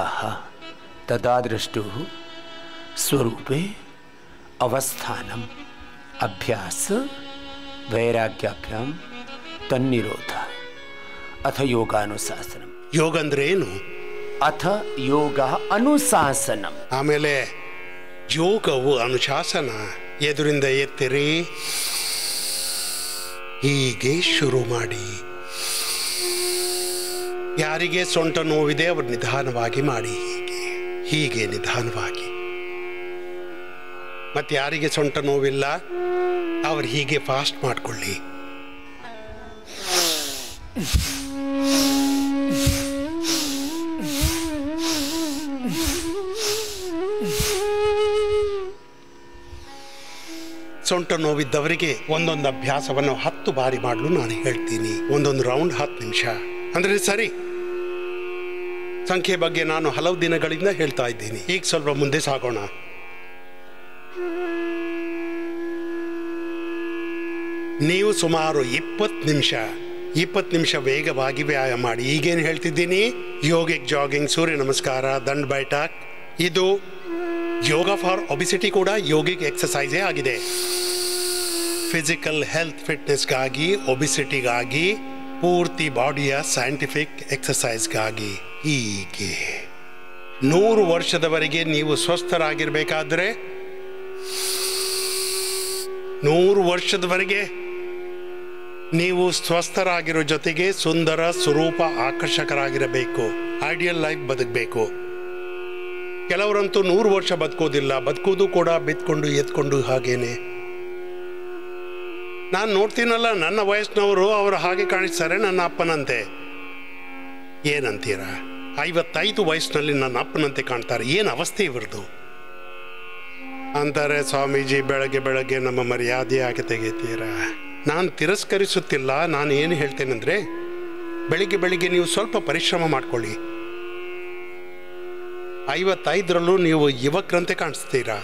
ತದಾದೃಷ್ಟು ಸ್ವರೂಪೇ ಅವಸ್ಥಾನಂ ಅಭ್ಯಾಸ ವೈರಾಗ್ಯಾಭ್ಯಾಂ ತನ್ನಿರೋಧ. ಅಥ ಯೋಗಾನುಶಾಸನಂ. ಯೋಗ ಅಂದ್ರೆ ಏನು? ಅಥ ಯೋಗ ಅನುಶಾಸನಂ. ಆಮೇಲೆ ಯೋಗವು ಅನುಶಾಸನ. ಎದುರಿಂದ ಎತ್ತಿರಿ, ಹೀಗೆ ಶುರು ಮಾಡಿ. ಯಾರಿಗೆ ಸೊಂಟ ನೋವಿದೆ ಅವರು ನಿಧಾನವಾಗಿ ಮಾಡಿ, ಹೀಗೆ ನಿಧಾನವಾಗಿ. ಮತ್ತೆ ಯಾರಿಗೆ ಸೊಂಟ ನೋವಿಲ್ಲ ಅವ್ರು ಹೀಗೆ ಫಾಸ್ಟ್ ಮಾಡ್ಕೊಳ್ಳಿ. ಸೊಂಟ ನೋವಿದ್ದವರಿಗೆ ಒಂದೊಂದು ಅಭ್ಯಾಸವನ್ನು 10 ಬಾರಿ ಮಾಡಲು ನಾನು ಹೇಳ್ತೀನಿ. ಒಂದೊಂದು ರೌಂಡ್ 10 ನಿಮಿಷ ಅಂದ್ರೆ ಸರಿ. ಸಂಖ್ಯೆ ಬಗ್ಗೆ ನಾನು ಹಲವು ದಿನಗಳಿಂದ ಹೇಳ್ತಾ ಇದ್ದೀನಿ. ಈಗ ಸ್ವಲ್ಪ ಮುಂದೆ ಸಾಗೋಣ. ನೀವು ಸುಮಾರು 20 ನಿಮಿಷ ವೇಗವಾಗಿ ವ್ಯಾಯಾಮ ಮಾಡಿ. ಈಗೇನು ಹೇಳ್ತಿದ್ದೀನಿ? ಯೋಗಿಕ್ ಜಾಗಿಂಗ್, ಸೂರ್ಯ ನಮಸ್ಕಾರ, ದಂಡ್ ಬೈಠಕ್. ಇದು ಯೋಗ ಫಾರ್ ಒಬಿಸಿಟಿ ಕೂಡ ಯೋಗಿಕ್ ಎಕ್ಸಸೈಸೇ ಆಗಿದೆ. ಫಿಸಿಕಲ್ ಹೆಲ್ತ್ ಫಿಟ್ನೆಸ್ಗಾಗಿ, ಒಬಿಸಿಟಿಗಾಗಿ, ಪೂರ್ತಿ ಬಾಡಿಯ ಸೈಂಟಿಫಿಕ್ ಎಕ್ಸಸೈಸ್ಗಾಗಿ. ಹೀಗೆ 100 ವರ್ಷದವರೆಗೆ ನೀವು ಸ್ವಸ್ಥರಾಗಿರ್ಬೇಕಾದ್ರೆ, 100 ವರ್ಷದವರೆಗೆ ನೀವು ಸ್ವಸ್ಥರಾಗಿರೋ ಜೊತೆಗೆ ಸುಂದರ, ಸ್ವರೂಪ, ಆಕರ್ಷಕರಾಗಿರಬೇಕು. ಐಡಿಯಲ್ ಲೈಫ್ ಬದುಕಬೇಕು. ಕೆಲವರಂತೂ 100 ವರ್ಷ ಬದುಕೋದಿಲ್ಲ. ಬದುಕೋದು ಕೂಡ ಬಿತ್ಕೊಂಡು ಎತ್ಕೊಂಡು ಹಾಗೇನೆ. ನಾನು ನೋಡ್ತೀನಲ್ಲ, ನನ್ನ ವಯಸ್ಸಿನವರು ಅವರು ಹಾಗೆ ಕಾಣಿಸ್ತಾರೆ, ನನ್ನ ಅಪ್ಪನಂತೆ. ಏನಂತೀರ? 55 ವಯಸ್ಸಿನಲ್ಲಿ ನನ್ನ ಅಪ್ಪನಂತೆ ಕಾಣ್ತಾರೆ. ಏನು ಅವಸ್ಥೆ ಇವ್ರದ್ದು ಅಂತಾರೆ. ಸ್ವಾಮೀಜಿ, ಬೆಳಗ್ಗೆ ನಮ್ಮ ಮರ್ಯಾದೆ ಯಾಕೆ ತೆಗಿತೀರಾ? ನಾನು ತಿರಸ್ಕರಿಸುತ್ತಿಲ್ಲ. ನಾನು ಏನು ಹೇಳ್ತೇನೆಂದರೆ, ಬೆಳಿಗ್ಗೆ ನೀವು ಸ್ವಲ್ಪ ಪರಿಶ್ರಮ ಮಾಡ್ಕೊಳ್ಳಿ. 55ರಲ್ಲೂ ನೀವು ಯುವಕರಂತೆ ಕಾಣಿಸ್ತೀರಾ.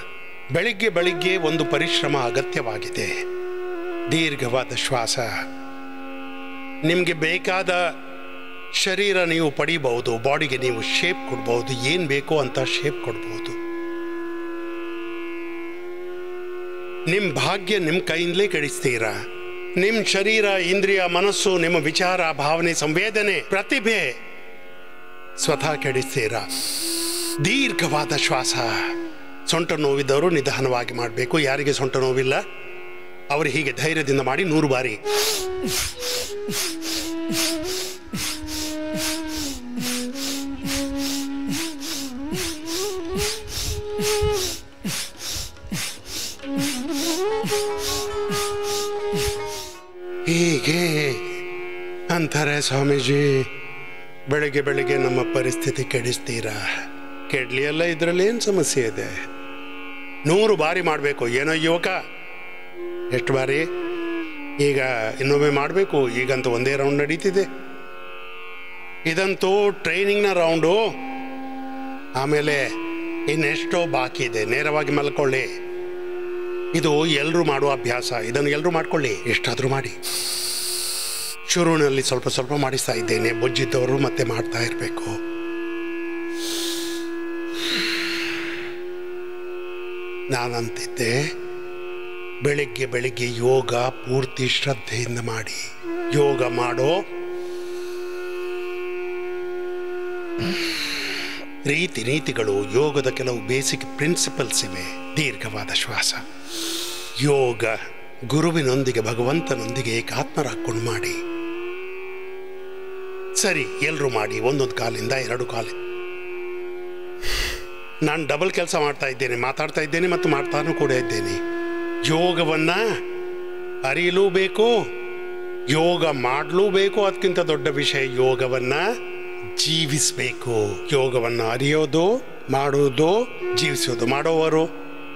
ಬೆಳಿಗ್ಗೆ ಒಂದು ಪರಿಶ್ರಮ ಅಗತ್ಯವಾಗಿದೆ. ದೀರ್ಘವಾದ ಶ್ವಾಸ. ನಿಮಗೆ ಬೇಕಾದ ಶರೀರ ನೀವು ಪಡಿಬಹುದು. ಬಾಡಿಗೆ ನೀವು ಶೇಪ್ ಕೊಡ್ಬಹುದು. ಏನು ಬೇಕೋ ಅಂತ ಶೇಪ್ ಕೊಡ್ಬಹುದು. ನಿಮ್ಮ ಭಾಗ್ಯ ನಿಮ್ಮ ಕೈಯಿಂದಲೇ ಕೆಡಿಸ್ತೀರಾ. ನಿಮ್ಮ ಶರೀರ, ಇಂದ್ರಿಯ, ಮನಸ್ಸು, ನಿಮ್ಮ ವಿಚಾರ, ಭಾವನೆ, ಸಂವೇದನೆ, ಪ್ರತಿಭೆ ಸ್ವತಃ ಕೆಡಿಸ್ತೀರಾ. ದೀರ್ಘವಾದ ಶ್ವಾಸ. ಸೊಂಟ ನೋವಿದ್ದವರು ನಿಧಾನವಾಗಿ ಮಾಡಬೇಕು. ಯಾರಿಗೆ ಸೊಂಟ ನೋವಿಲ್ಲ ಅವರು ಹೀಗೆ ಧೈರ್ಯದಿಂದ ಮಾಡಿ 100 ಬಾರಿ. ಹೀಗೆ ಅಂತಾರೆ ಸ್ವಾಮೀಜಿ. ಬೆಳಿಗ್ಗೆ ಬೆಳಿಗ್ಗೆ ನಮ್ಮ ಪರಿಸ್ಥಿತಿ ಕೆಡಿಸ್ತೀರಾ. ಕೆಡ್ಲಿ ಅಲ್ಲ, ಇದರಲ್ಲಿ ಏನು ಸಮಸ್ಯೆ ಇದೆ? 100 ಬಾರಿ ಮಾಡಬೇಕು. ಏನೋ ಯುವಕ, ಎಷ್ಟು ಬಾರಿ? ಈಗ ಇನ್ನೊಮ್ಮೆ ಮಾಡಬೇಕು. ಈಗಂತೂ ಒಂದೇ ರೌಂಡ್ ನಡೀತಿದೆ. ಇದಂತೂ ಟ್ರೈನಿಂಗ್ನ ರೌಂಡು. ಆಮೇಲೆ ಇನ್ನೆಷ್ಟೋ ಬಾಕಿ ಇದೆ. ನೇರವಾಗಿ ಮಲ್ಕೊಳ್ಳಿ. ಇದು ಎಲ್ಲರೂ ಮಾಡುವ ಅಭ್ಯಾಸ. ಇದನ್ನು ಎಲ್ಲರೂ ಮಾಡ್ಕೊಳ್ಳಿ. ಎಷ್ಟಾದರೂ ಮಾಡಿ. ಶುರುವಿನಲ್ಲಿ ಸ್ವಲ್ಪ ಸ್ವಲ್ಪ ಮಾಡಿಸ್ತಾ ಇದ್ದೇನೆ. ಬೊಜ್ಜಿದ್ದವರು ಮತ್ತೆ ಮಾಡ್ತಾ ಇರಬೇಕು. ನಾನಂತಿದ್ದೆ, ಬೆಳಿಗ್ಗೆ ಬೆಳಿಗ್ಗೆ ಯೋಗ ಪೂರ್ತಿ ಶ್ರದ್ಧೆಯಿಂದ ಮಾಡಿ. ಯೋಗ ಮಾಡೋ ನೀತಿಗಳು, ಯೋಗದ ಕೆಲವು ಬೇಸಿಕ್ ಪ್ರಿನ್ಸಿಪಲ್ಸ್ ಇವೆ. ದೀರ್ಘವಾದ ಶ್ವಾಸ, ಯೋಗ ಗುರುವಿನೊಂದಿಗೆ ಭಗವಂತನೊಂದಿಗೆ ಏಕಾತ್ಮರಾಕೊಂಡು ಮಾಡಿ. ಸರಿ, ಎಲ್ಲರೂ ಮಾಡಿ. 1 ಕಾಲಿಂದ 2 ಕಾಲು. ನಾನು ಡಬಲ್ ಕೆಲಸ ಮಾಡ್ತಾ ಇದ್ದೇನೆ. ಮಾತಾಡ್ತಾ ಇದ್ದೇನೆ ಮತ್ತು ಮಾಡ್ತಾನೂ ಕೂಡ ಇದ್ದೇನೆ. ಯೋಗವನ್ನ ಅರಿಯಲೂ ಬೇಕು, ಯೋಗ ಮಾಡಲೂಬೇಕು. ಅದಕ್ಕಿಂತ ದೊಡ್ಡ ವಿಷಯ, ಯೋಗವನ್ನ ಜೀವಿಸಬೇಕು. ಯೋಗವನ್ನ ಅರಿಯೋದು, ಮಾಡೋದು, ಜೀವಿಸೋದು. ಮಾಡೋವರು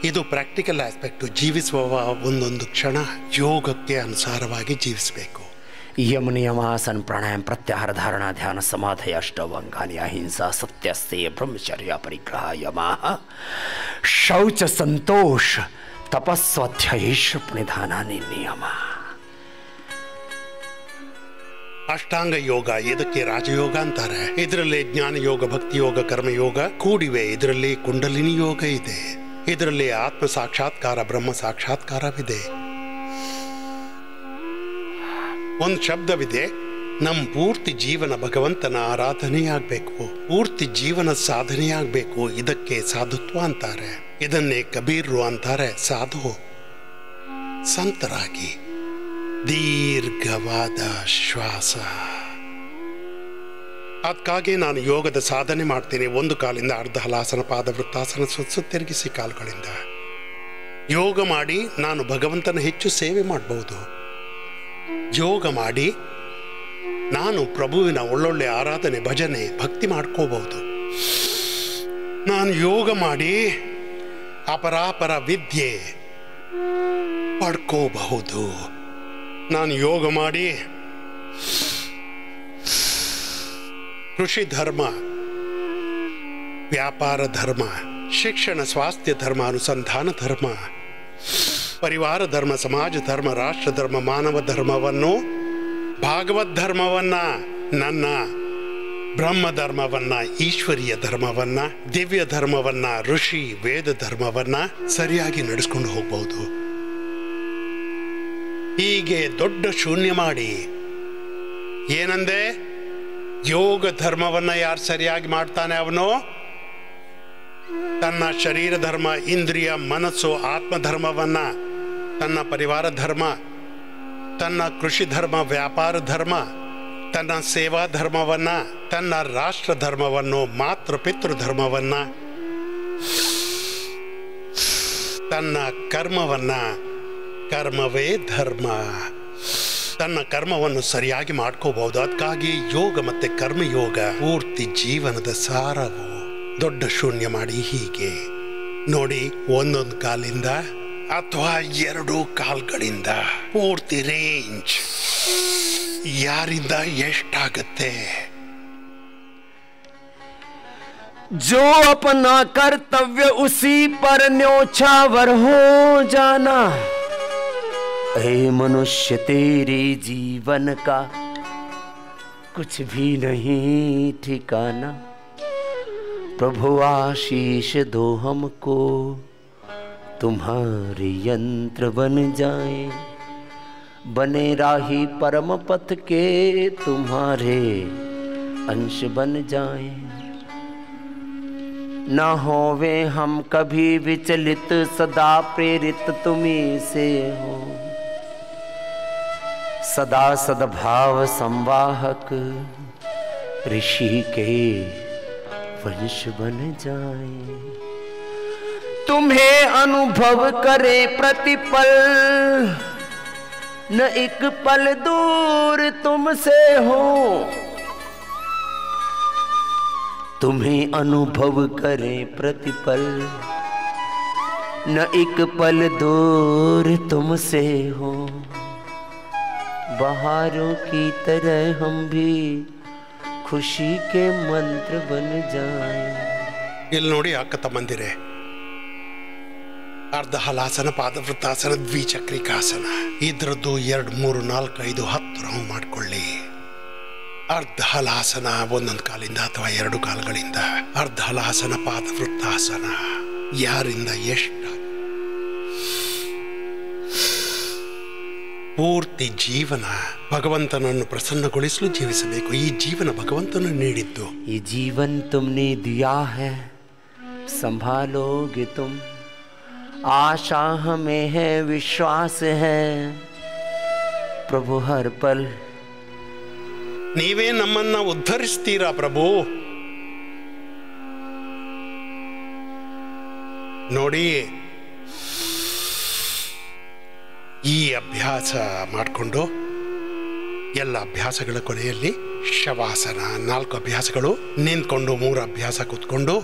ಇದು ಪ್ರಾಕ್ಟಿಕಲ್ ಆಸ್ಪೆಕ್ಟು. ಜೀವಿಸುವ ಒಂದೊಂದು ಕ್ಷಣ ಯೋಗಕ್ಕೆ ಅನುಸಾರವಾಗಿ ಜೀವಿಸಬೇಕು. ಯಮ ನಿಯಮಾಸನ ಪ್ರಾಣಾಯಾಮ ಪ್ರತ್ಯಾಹಾರ ಧಾರಣಾ ಧ್ಯಾನ ಸಮಾಧಿ ಅಷ್ಟವಂಗಾನಿ ಅಹಿಂಸಾ ಸತ್ಯಸ್ತೆಯ ಬ್ರಹ್ಮಚರ್ಯ ಪರಿಗ್ರಹ ಯಮ ಶೌಚ ಸಂತೋಷ ತಪಸ್ವಾಧ್ಯಾಯೇಶ ನಿಧಾನಾನಿ ನಿಯಮ. ಅಷ್ಟಾಂಗ ಯೋಗ, ಇದಕ್ಕೆ ರಾಜಯೋಗ ಅಂತಾರೆ. ಇದರಲ್ಲಿ ಜ್ಞಾನ ಯೋಗ, ಭಕ್ತಿ ಯೋಗ, ಕರ್ಮಯೋಗ ಕೂಡಿವೆ. ಇದರಲ್ಲಿ ಕುಂಡಲಿನಿ ಯೋಗ ಇದೆ. ಇದರಲ್ಲಿ ಆತ್ಮ ಸಾಕ್ಷಾತ್ಕಾರ, ಬ್ರಹ್ಮ ಸಾಕ್ಷಾತ್ಕಾರವಿದೆ. ಒಂದು ಶಬ್ದವಿದೆ, ನಮ್ಮ ಪೂರ್ತಿ ಜೀವನ ಭಗವಂತನ ಆರಾಧನೆಯಾಗಬೇಕು, ಪೂರ್ತಿ ಜೀವನ ಸಾಧನೆಯಾಗಬೇಕು. ಇದಕ್ಕೆ ಸಾಧುತ್ವ ಅಂತಾರೆ. ಇದನ್ನೇ ಕಬೀರ್ರು ಅಂತಾರೆ, ಸಾಧು ಸಂತರಾಗಿ. ದೀರ್ಘವಾದ ಶ್ವಾಸ. ಅದಕ್ಕಾಗಿ ನಾನು ಯೋಗದ ಸಾಧನೆ ಮಾಡ್ತೀನಿ. 1 ಕಾಲಿಂದ ಅರ್ಧ ಹಲಾಸನ, ಪಾದ ವೃತ್ತಾಸನ, ತಿರುಗಿಸಿ ಕಾಲುಗಳಿಂದ ಯೋಗ ಮಾಡಿ ನಾನು ಭಗವಂತನ ಹೆಚ್ಚು ಸೇವೆ ಮಾಡಬಹುದು. ಯೋಗ ಮಾಡಿ ನಾನು ಪ್ರಭುವಿನ ಒಳ್ಳೊಳ್ಳೆ ಆರಾಧನೆ, ಭಜನೆ, ಭಕ್ತಿ ಮಾಡ್ಕೋಬಹುದು. ನಾನು ಯೋಗ ಮಾಡಿ ಅಪರಾಪರ ವಿದ್ಯೆ ಪಡ್ಕೋಬಹುದು. ನಾನು ಯೋಗ ಮಾಡಿ ಕೃಷಿ ಧರ್ಮ, ವ್ಯಾಪಾರ ಧರ್ಮ, ಶಿಕ್ಷಣ, ಸ್ವಾಸ್ಥ್ಯ ಧರ್ಮ, ಅನುಸಂಧಾನ ಧರ್ಮ, ಪರಿವಾರ ಧರ್ಮ, ಸಮಾಜ ಧರ್ಮ, ರಾಷ್ಟ್ರ ಧರ್ಮ, ಮಾನವ ಧರ್ಮವನ್ನು, ಭಾಗವತ್ ಧರ್ಮವನ್ನ, ನನ್ನ ಬ್ರಹ್ಮ ಧರ್ಮವನ್ನ, ಈಶ್ವರೀಯ ಧರ್ಮವನ್ನ, ದಿವ್ಯ ಧರ್ಮವನ್ನ, ಋಷಿ ವೇದ ಧರ್ಮವನ್ನ ಸರಿಯಾಗಿ ನಡೆಸ್ಕೊಂಡು ಹೋಗ್ಬಹುದು. ಹೀಗೆ ದೊಡ್ಡ ಶೂನ್ಯ ಮಾಡಿ ಏನಂದೆ, ಯೋಗ ಧರ್ಮವನ್ನ ಯಾರು ಸರಿಯಾಗಿ ಮಾಡ್ತಾನೆ ಅವನು ತನ್ನ ಶರೀರ ಧರ್ಮ, ಇಂದ್ರಿಯ, ಮನಸ್ಸು, ಆತ್ಮಧರ್ಮವನ್ನ, ತನ್ನ ಪರಿವಾರ ಧರ್ಮ, ತನ್ನ ಕೃಷಿ ಧರ್ಮ, ವ್ಯಾಪಾರ ಧರ್ಮ, ತನ್ನ ಸೇವಾ ಧರ್ಮವನ್ನ, ತನ್ನ ರಾಷ್ಟ್ರ ಧರ್ಮವನ್ನು, ಮಾತೃಪಿತೃ ಧರ್ಮವನ್ನ, ತನ್ನ ಕರ್ಮವನ್ನ, ಕರ್ಮವೇ ಧರ್ಮ, ತನ್ನ ಕರ್ಮವನ್ನು ಸರಿಯಾಗಿ ಮಾಡ್ಕೋಬಹುದು. ಅದಕ್ಕಾಗಿ ಯೋಗ ಮತ್ತೆ ಕರ್ಮಯೋಗ ಪೂರ್ತಿ ಜೀವನದ ಸಾರವು. ದೊಡ್ಡ ಶೂನ್ಯ ಮಾಡಿ ಹೀಗೆ ನೋಡಿ, 1 ಕಾಲಿಂದ ಅಥವಾ 2 ಕಾಲ್ಗಳಿಂದ ಪೂರ್ತಿ ರೇಂಜ್ ಯಾರಿಂದ ಎಷ್ಟಾಗತ್ತೆ. जो अपना कर्तव्य उसी पर न्योछावर हो जाना, ऐ मनुष्य तेरे जीवन का कुछ भी नहीं ठिकाना। प्रभु आशीष दो हमको, तुम्हारे यंत्र बन जाए, बने राही परम पथ के, तुम्हारे अंश बन जाए। न होवे हम कभी विचलित, सदा प्रेरित तुम्ही से हो, सदा सद्भाव संवाहक, ऋषि के वंश बन जाए। तुम्हें अनुभव करे प्रतिपल, न एक पल दूर तुमसे हो। तुम्हें अनुभव करे प्रतिपल, न एक पल दूर तुमसे हो। बहारों की तरह हम भी खुशी के मंत्र बन जाएं। ಇಲ್ಲಿ ನೋಡಿ ಅಕ್ಕ ತಮ್ಮಂದಿರೆ, ಅರ್ಧ ಹಲಾಸನ, ಪಾದವೃತ್ತಾಸನ, ದ್ವಿಚಕ್ರಿಕಾಸನ, ಇದ್ರದ್ದು 2, 3, 4, 5, 10 ರೌಂಡ್ ಮಾಡ್ಕೊಳ್ಳಿ. ಅರ್ಧ ಹಲಾಸನ ಒಂದೊಂದು ಕಾಲಿಂದ ಅಥವಾ 2 ಕಾಲುಗಳಿಂದ, ಅರ್ಧ ಹಲಾಸನ, ಪಾದವೃತ್ತಾಸನ, ಯಾರಿಂದ ಎಷ್ಟು ಪೂರ್ತಿ ಜೀವನ ಭಗವಂತನನ್ನು ಪ್ರಸನ್ನಗೊಳಿಸಲು ಜೀವಿಸಬೇಕು. ಈ ಜೀವನ ಭಗವಂತನು ನೀಡಿದ್ದು. ಈ ಜೀವನ್ ತುಮ್ನೆ ದಿಯಾ ಹೈ, ಸಂಭಾಲೋಗೆ ತುಮ್, आशा हमें है, विश्वास है, प्रभु हर पल ನೀವೇ ನಮ್ಮನ್ನ ಉದ್ಧರಿಸ್ತೀರಾ ಪ್ರಭು. ನೋಡಿ, ಈ ಅಭ್ಯಾಸ ಮಾಡಿಕೊಂಡು ಎಲ್ಲ ಅಭ್ಯಾಸಗಳ ಕೊನೆಯಲ್ಲಿ ಶವಾಸನ 4 ಅಭ್ಯಾಸಗಳು, ನಿಂತ್ಕೊಂಡು 3 ಅಭ್ಯಾಸ ಕೂತ್ಕೊಂಡು,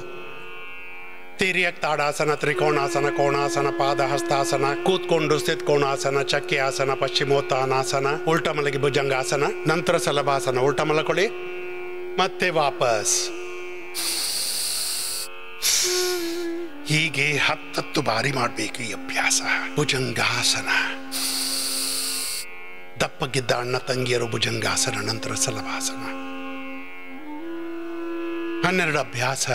ತಿರ್ಯಕ್ ತಾಡಾಸನ, ತ್ರಿಕೋಣಾಸನ, ಕೋಣಾಸನ, ಪಾದ ಹಸ್ತಾಸನ, ಕೂತ್ಕೊಂಡು ಸ್ಥಿತ್ಕೋಣಾಸನ, ಚಕ್ಕೆ ಆಸನ, ಪಶ್ಚಿಮೋತ್ತಾನಾಸನ, ಉಲ್ಟ ಮಲಗಿ ಭುಜಂಗಾಸನ, ನಂತರ ಸಲಭಾಸನ, ಉಲ್ಟ ಮಲಕೊಳ್ಳಿ, ಮತ್ತೆ ವಾಪಸ್. ಹೀಗೆ 10 ಬಾರಿ ಮಾಡಬೇಕು ಈ ಅಭ್ಯಾಸ. ಭುಜಂಗಾಸನ, ದಪ್ಪಗಿದ್ದ ಅಣ್ಣ ತಂಗಿಯರು ಭುಜಂಗಾಸನ, ನಂತರ ಸಲಭಾಸನ. 12 ಅಭ್ಯಾಸ,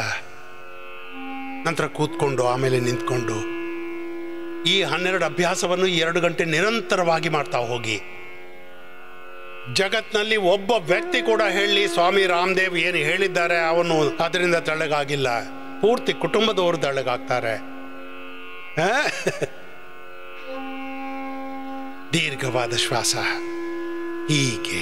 ನಂತರ ಕೂತ್ಕೊಂಡು ಆಮೇಲೆ ನಿಂತ್ಕೊಂಡು. ಈ 12 ಅಭ್ಯಾಸವನ್ನು 2 ಗಂಟೆ ನಿರಂತರವಾಗಿ ಮಾಡ್ತಾ ಹೋಗಿ. ಜಗತ್ನಲ್ಲಿ ಒಬ್ಬ ವ್ಯಕ್ತಿ ಕೂಡ ಹೇಳಿ ಸ್ವಾಮಿ ರಾಮದೇವ್ ಏನು ಹೇಳಿದ್ದಾರೆ ಅವನು ಅದರಿಂದ ತೆಳ್ಳಗಾಗಿಲ್ಲ. ಪೂರ್ತಿ ಕುಟುಂಬದವರು ತೆಳ್ಳಗಾಗ್ತಾರೆ. ದೀರ್ಘವಾದ ಶ್ವಾಸ. ಹೀಗೆ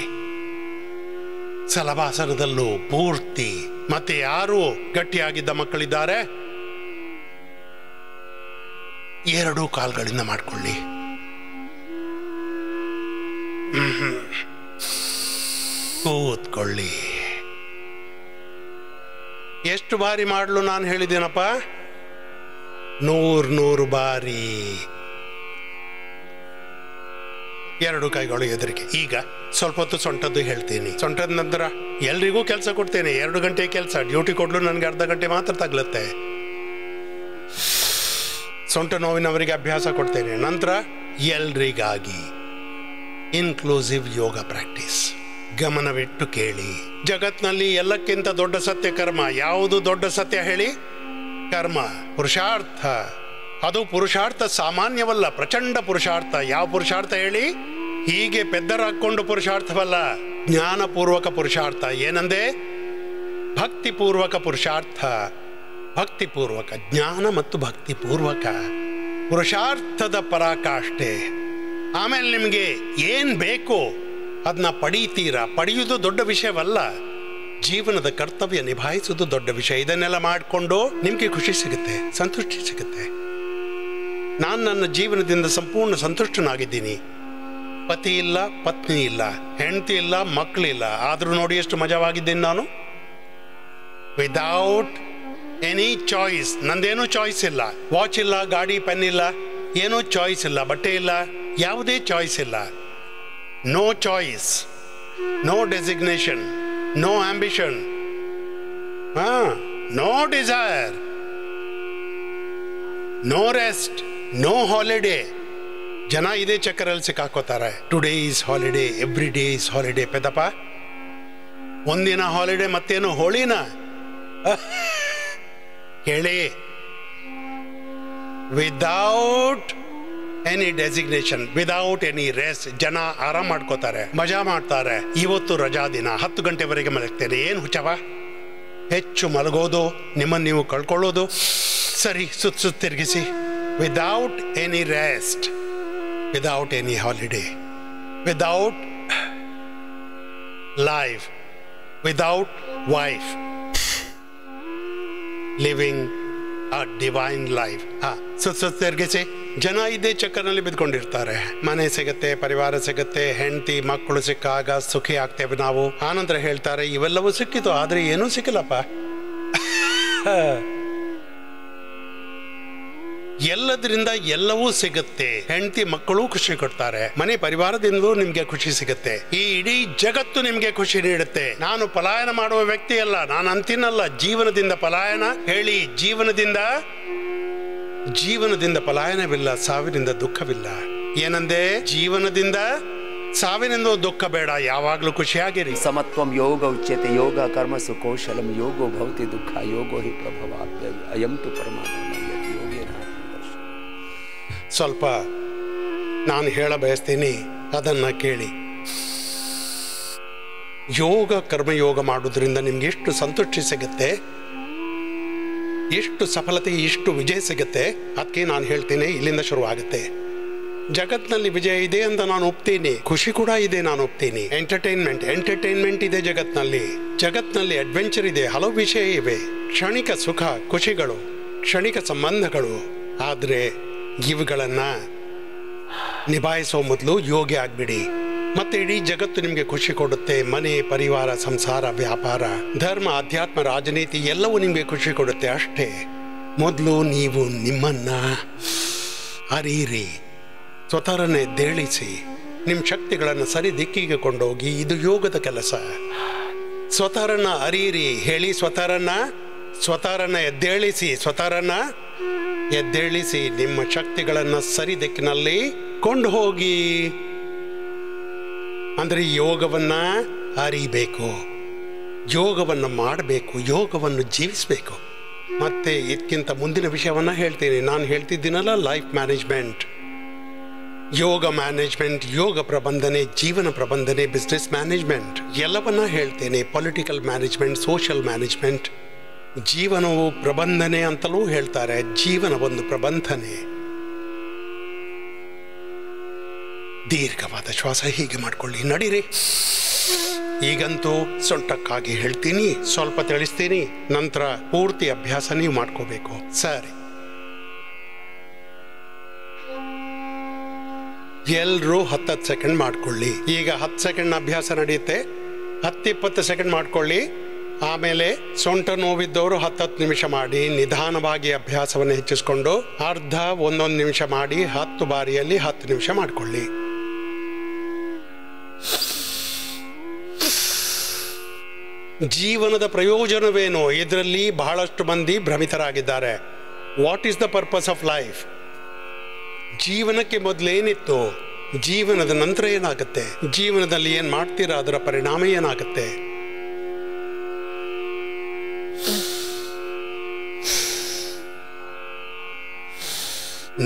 ಸಲಭಾಸನದಲ್ಲೂ ಪೂರ್ತಿ. ಮತ್ತೆ ಯಾರು ಗಟ್ಟಿಯಾಗಿದ್ದ ಮಕ್ಕಳಿದ್ದಾರೆ, 2 ಕಾಲುಗಳಿಂದ ಮಾಡ್ಕೊಳ್ಳಿ. ಕೂತ್ಕೊಳ್ಳಿ. ಎಷ್ಟು ಬಾರಿ ಮಾಡಲು ನಾನು ಹೇಳಿದ್ದೇನಪ್ಪ? 100 ಬಾರಿ. 2 ಕೈಗಳು ಎದುರಿಗೆ. ಈಗ ಸ್ವಲ್ಪ ಹೊತ್ತು ಸೊಂಟದ್ದು ಹೇಳ್ತೀನಿ. ಸೊಂಟದ ನಂತರ ಎಲ್ರಿಗೂ ಕೆಲಸ ಕೊಡ್ತೇನೆ. 2 ಗಂಟೆ ಕೆಲಸ. ಡ್ಯೂಟಿ ಕೊಡ್ಲು ನನಗೆ ಅರ್ಧ ಗಂಟೆ ಮಾತ್ರ ತಗ್ಲತ್ತೆ. ಸೊಂಟ ನೋವಿನವರಿಗೆ ಅಭ್ಯಾಸ ಕೊಡ್ತೇನೆ. ನಂತರ ಎಲ್ರಿಗಾಗಿ ಇನ್ಕ್ಲೂಸಿವ್ ಯೋಗ ಪ್ರಾಕ್ಟೀಸ್. ಗಮನವಿಟ್ಟು ಕೇಳಿ. ಜಗತ್ನಲ್ಲಿ ಎಲ್ಲಕ್ಕಿಂತ ದೊಡ್ಡ ಸತ್ಯ ಕರ್ಮ. ಯಾವುದು ದೊಡ್ಡ ಸತ್ಯ ಹೇಳಿ? ಕರ್ಮ, ಪುರುಷಾರ್ಥ. ಅದು ಪುರುಷಾರ್ಥ ಸಾಮಾನ್ಯವಲ್ಲ, ಪ್ರಚಂಡ ಪುರುಷಾರ್ಥ. ಯಾವ ಪುರುಷಾರ್ಥ ಹೇಳಿ? ಹೀಗೆ ಪೆದ್ದರಾಕೊಂಡು ಪುರುಷಾರ್ಥವಲ್ಲ, ಜ್ಞಾನಪೂರ್ವಕ ಪುರುಷಾರ್ಥ. ಏನಂದೆ? ಭಕ್ತಿಪೂರ್ವಕ ಪುರುಷಾರ್ಥ. ಭಕ್ತಿಪೂರ್ವಕ ಜ್ಞಾನ ಮತ್ತು ಭಕ್ತಿಪೂರ್ವಕ ಪುರುಷಾರ್ಥದ ಪರಾಕಾಷ್ಠೆ. ಆಮೇಲೆ ನಿಮಗೆ ಏನು ಬೇಕೋ ಅದನ್ನ ಪಡೀತೀರಾ. ಪಡೆಯುವುದು ದೊಡ್ಡ ವಿಷಯವಲ್ಲ, ಜೀವನದ ಕರ್ತವ್ಯ ನಿಭಾಯಿಸುವುದು ದೊಡ್ಡ ವಿಷಯ. ಇದನ್ನೆಲ್ಲ ಮಾಡಿಕೊಂಡು ನಿಮಗೆ ಖುಷಿ ಸಿಗುತ್ತೆ, ಸಂತುಷ್ಟಿ ಸಿಗುತ್ತೆ. ನಾನು ನನ್ನ ಜೀವನದಿಂದ ಸಂಪೂರ್ಣ ಸಂತುಷ್ಟನಾಗಿದ್ದೀನಿ. ಪತಿ ಇಲ್ಲ, ಪತ್ನಿ ಇಲ್ಲ, ಹೆಂಡತಿ ಇಲ್ಲ, ಮಕ್ಕಳಿಲ್ಲ. ಆದರೂ ನೋಡಿ ಎಷ್ಟು ಮಜವಾಗಿದ್ದೀನಿ ನಾನು. Without any choice. ನಂದೇನೂ ಚಾಯ್ಸ್ ಇಲ್ಲ. ವಾಚ್ ಇಲ್ಲ, ಗಾಡಿ, ಪೆನ್ ಇಲ್ಲ, ಏನೂ ಚಾಯ್ಸ್ ಇಲ್ಲ. ಬಟ್ಟೆ ಇಲ್ಲ, ಯಾವುದೇ ಚಾಯ್ಸ್ ಇಲ್ಲ. No choice, no designation, no ambition, no desire, no rest, no holiday. ಜನ ಇದೇ ಚಕ್ಕರಲ್ಲಿ ಸಿಕ್ಕಾಕೋತಾರೆ. Today is holiday, every day is holiday. ಪೆದಪ್ಪ, ಒಂದಿನ ಹಾಲಿಡೇ ಮತ್ತೇನು ಹೋಳಿನ? ಕೇಳಿ. Without any designation, without any rest. ಜನ ಆರಾಮ್ ಮಾಡ್ಕೋತಾರೆ, ಮಜಾ ಮಾಡ್ತಾರೆ. ಇವತ್ತು ರಜಾ ದಿನ, 10 ಗಂಟೆವರೆಗೆ ಮಲಗ್ತೇನೆ. ಏನು ಹುಚ್ಚವ? ಹೆಚ್ಚು ಮಲಗೋದು, ನಿಮ್ಮನ್ನು ನೀವು ಕಳ್ಕೊಳ್ಳೋದು. ಸರಿ, ಸುತ್ತ ತಿರುಗಿಸಿ. Without any rest, without any holiday, without life, without wife, living ಆ ಡಿವೈನ್ ಲೈಫ್. ತಿರ್ಗಿಸಿ ಜನ ಇದೇ ಚಕ್ಕರ್ನಲ್ಲಿ ಬಿದ್ಕೊಂಡಿರ್ತಾರೆ. ಮನೆ ಸಿಗತ್ತೆ, ಪರಿವಾರ ಸಿಗತ್ತೆ, ಹೆಂಡತಿ ಮಕ್ಕಳು ಸಿಕ್ಕಾಗ ಸುಖಿ ಆಗ್ತೇವೆ ನಾವು. ಆನಂತರ ಹೇಳ್ತಾರೆ ಇವೆಲ್ಲವೂ ಸಿಕ್ಕಿತು, ಆದ್ರೆ ಏನೂ ಸಿಕ್ಕಿಲ್ಲಪ್ಪ. ಎಲ್ಲದರಿಂದ ಎಲ್ಲವೂ ಸಿಗುತ್ತೆ. ಹೆಂಡತಿ ಮಕ್ಕಳು ಖುಷಿ ಕೊಡ್ತಾರೆ, ಮನೆ ಪರಿವಾರದಿಂದಲೂ ನಿಮ್ಗೆ ಖುಷಿ ಸಿಗುತ್ತೆ, ಈ ಇಡೀ ಜಗತ್ತು ನಿಮ್ಗೆ ಖುಷಿ ನೀಡುತ್ತೆ. ನಾನು ಪಲಾಯನ ಮಾಡುವ ವ್ಯಕ್ತಿ ಅಲ್ಲ, ನಾನು ಅಂತೀನಲ್ಲ ಜೀವನದಿಂದ ಪಲಾಯನ ಹೇಳಿ. ಜೀವನದಿಂದ ಪಲಾಯನವಿಲ್ಲ, ಸಾವಿನಿಂದ ದುಃಖವಿಲ್ಲ. ಏನಂದೆ? ಜೀವನದಿಂದ ಸಾವಿನಿಂದ ದುಃಖ ಬೇಡ, ಯಾವಾಗ್ಲೂ ಖುಷಿಯಾಗಿರಿ. ಸಮತ್ವಂ ಯೋಗ ಉಚ್ಯತೆ, ಯೋಗ ಕರ್ಮಸು ಕೌಶಲಂ, ಯೋಗೋ ಭವತಿ ದುಃಖ, ಯೋಗೋ ಹಿ ಪ್ರಭವಾಪ್ಯ ಅಯಂ ತು ಪರಮಾತ್ಮ ಯೋಗೇನ. ಸ್ವಲ್ಪ ನಾನು ಹೇಳ ಬಯಸ್ತೀನಿ, ಅದನ್ನ ಕೇಳಿ. ಯೋಗ ಕರ್ಮಯೋಗ ಮಾಡೋದ್ರಿಂದ ನಿಮ್ಗೆ ಎಷ್ಟು ಸಂತುಷ್ಟಿ ಸಿಗುತ್ತೆ, ಎಷ್ಟು ಸಫಲತೆ, ಎಷ್ಟು ವಿಜಯ ಸಿಗುತ್ತೆ. ಅದಕ್ಕೆ ನಾನು ಹೇಳ್ತೀನಿ, ಇಲ್ಲಿಂದ ಶುರುವಾಗುತ್ತೆ. ಜಗತ್ನಲ್ಲಿ ವಿಜಯ ಇದೆ ಅಂತ ನಾನು ಒಪ್ತೀನಿ, ಖುಷಿ ಕೂಡ ಇದೆ ನಾನು ಒಪ್ತೀನಿ. ಎಂಟರ್ಟೈನ್ಮೆಂಟ್ ಇದೆ ಜಗತ್ನಲ್ಲಿ ಅಡ್ವೆಂಚರ್ ಇದೆ, ಹಲವು ವಿಷಯ ಇವೆ, ಕ್ಷಣಿಕ ಸುಖ ಖುಷಿಗಳು, ಕ್ಷಣಿಕ ಸಂಬಂಧಗಳು. ಆದ್ರೆ ಇವುಗಳನ್ನ ನಿಭಾಯಿಸೋ ಮೊದಲು ಯೋಗಿ ಆಗ್ಬಿಡಿ, ಮತ್ತೆ ಇಡೀ ಜಗತ್ತು ನಿಮ್ಗೆ ಖುಷಿ ಕೊಡುತ್ತೆ. ಮನೆ ಪರಿವಾರ ಸಂಸಾರ ವ್ಯಾಪಾರ ಧರ್ಮ ಅಧ್ಯಾತ್ಮ ರಾಜನೀತಿ ಎಲ್ಲವೂ ನಿಮ್ಗೆ ಖುಷಿ ಕೊಡುತ್ತೆ. ಅಷ್ಟೇ, ಮೊದಲು ನೀವು ನಿಮ್ಮನ್ನ ಅರಿಯಿರಿ, ಸ್ವತಃರನ್ನೇ ದೇಳಿಸಿ, ನಿಮ್ಮ ಶಕ್ತಿಗಳನ್ನು ಸರಿ ದಿಕ್ಕಿಗೆ ಕೊಂಡೋಗಿ. ಇದು ಯೋಗದ ಕೆಲಸ. ಸ್ವತಃರನ್ನ ಅರಿಯಿರಿ ಹೇಳಿ, ಸ್ವತಃರನ್ನ ಎದ್ದೇಳಿಸಿ ನಿಮ್ಮ ಶಕ್ತಿಗಳನ್ನು ಸರಿ ದಿಕ್ಕಿನಲ್ಲಿ ಕೊಂಡು ಹೋಗಿ. ಅಂದ್ರೆ ಯೋಗವನ್ನ ಅರಿಬೇಕು, ಯೋಗವನ್ನು ಮಾಡಬೇಕು, ಯೋಗವನ್ನು ಜೀವಿಸಬೇಕು. ಮತ್ತೆ ಇದಕ್ಕಿಂತ ಮುಂದಿನ ವಿಷಯವನ್ನ ಹೇಳ್ತೀನಿ. ನಾನು ಹೇಳ್ತಿದ್ದೀನಲ್ಲ, ಲೈಫ್ ಮ್ಯಾನೇಜ್ಮೆಂಟ್, ಯೋಗ ಮ್ಯಾನೇಜ್ಮೆಂಟ್, ಯೋಗ ಪ್ರಬಂಧನೆ, ಜೀವನ ಪ್ರಬಂಧನೆ, ಬಿಸ್ನೆಸ್ ಮ್ಯಾನೇಜ್ಮೆಂಟ್ ಎಲ್ಲವನ್ನ ಹೇಳ್ತೇನೆ. ಪೊಲಿಟಿಕಲ್ ಮ್ಯಾನೇಜ್ಮೆಂಟ್, ಸೋಷಿಯಲ್ ಮ್ಯಾನೇಜ್ಮೆಂಟ್, ಜೀವನವು ಪ್ರಬಂಧನೆ ಅಂತಲೂ ಹೇಳ್ತಾರೆ. ಜೀವನ ಒಂದು ಪ್ರಬಂಧನೆ. ದೀರ್ಘವಾದ ಶ್ವಾಸ ಹೀಗೆ ಮಾಡ್ಕೊಳ್ಳಿ, ನಡೀರಿ. ಈಗಂತೂ ಸೊಂಟಕ್ಕಾಗಿ ಹೇಳ್ತೀನಿ, ಸ್ವಲ್ಪ ತಿಳಿಸ್ತೀನಿ, ನಂತರ ಪೂರ್ತಿ ಅಭ್ಯಾಸ ನೀವು ಮಾಡ್ಕೋಬೇಕು. ಸರಿ, ಎಲ್ರೂ 10 ಸೆಕೆಂಡ್ ಮಾಡ್ಕೊಳ್ಳಿ. ಈಗ 10 ಸೆಕೆಂಡ್ ಅಭ್ಯಾಸ ನಡೆಯುತ್ತೆ, 10-20 ಸೆಕೆಂಡ್ ಮಾಡ್ಕೊಳ್ಳಿ. ಆಮೇಲೆ ಸೊಂಟ ನೋವಿದ್ದವರು 10 ನಿಮಿಷ ಮಾಡಿ, ನಿಧಾನವಾಗಿ ಅಭ್ಯಾಸವನ್ನು ಹೆಚ್ಚಿಸ್ಕೊಂಡು ಅರ್ಧ 1 ನಿಮಿಷ ಮಾಡಿ, 10 ಬಾರಿಯಲ್ಲಿ 10 ನಿಮಿಷ ಮಾಡ್ಕೊಳ್ಳಿ. ಜೀವನದ ಪ್ರಯೋಜನವೇನು? ಇದರಲ್ಲಿ ಬಹಳಷ್ಟು ಮಂದಿ ಭ್ರಮಿತರಾಗಿದ್ದಾರೆ. What is the purpose of life? ಜೀವನಕ್ಕೆ ಮೊದಲೇನಿತ್ತು, ಜೀವನದ ನಂತರ ಏನಾಗುತ್ತೆ, ಜೀವನದಲ್ಲಿ ಏನ್ ಮಾಡ್ತೀರಾ ಅದರ ಪರಿಣಾಮ ಏನಾಗುತ್ತೆ?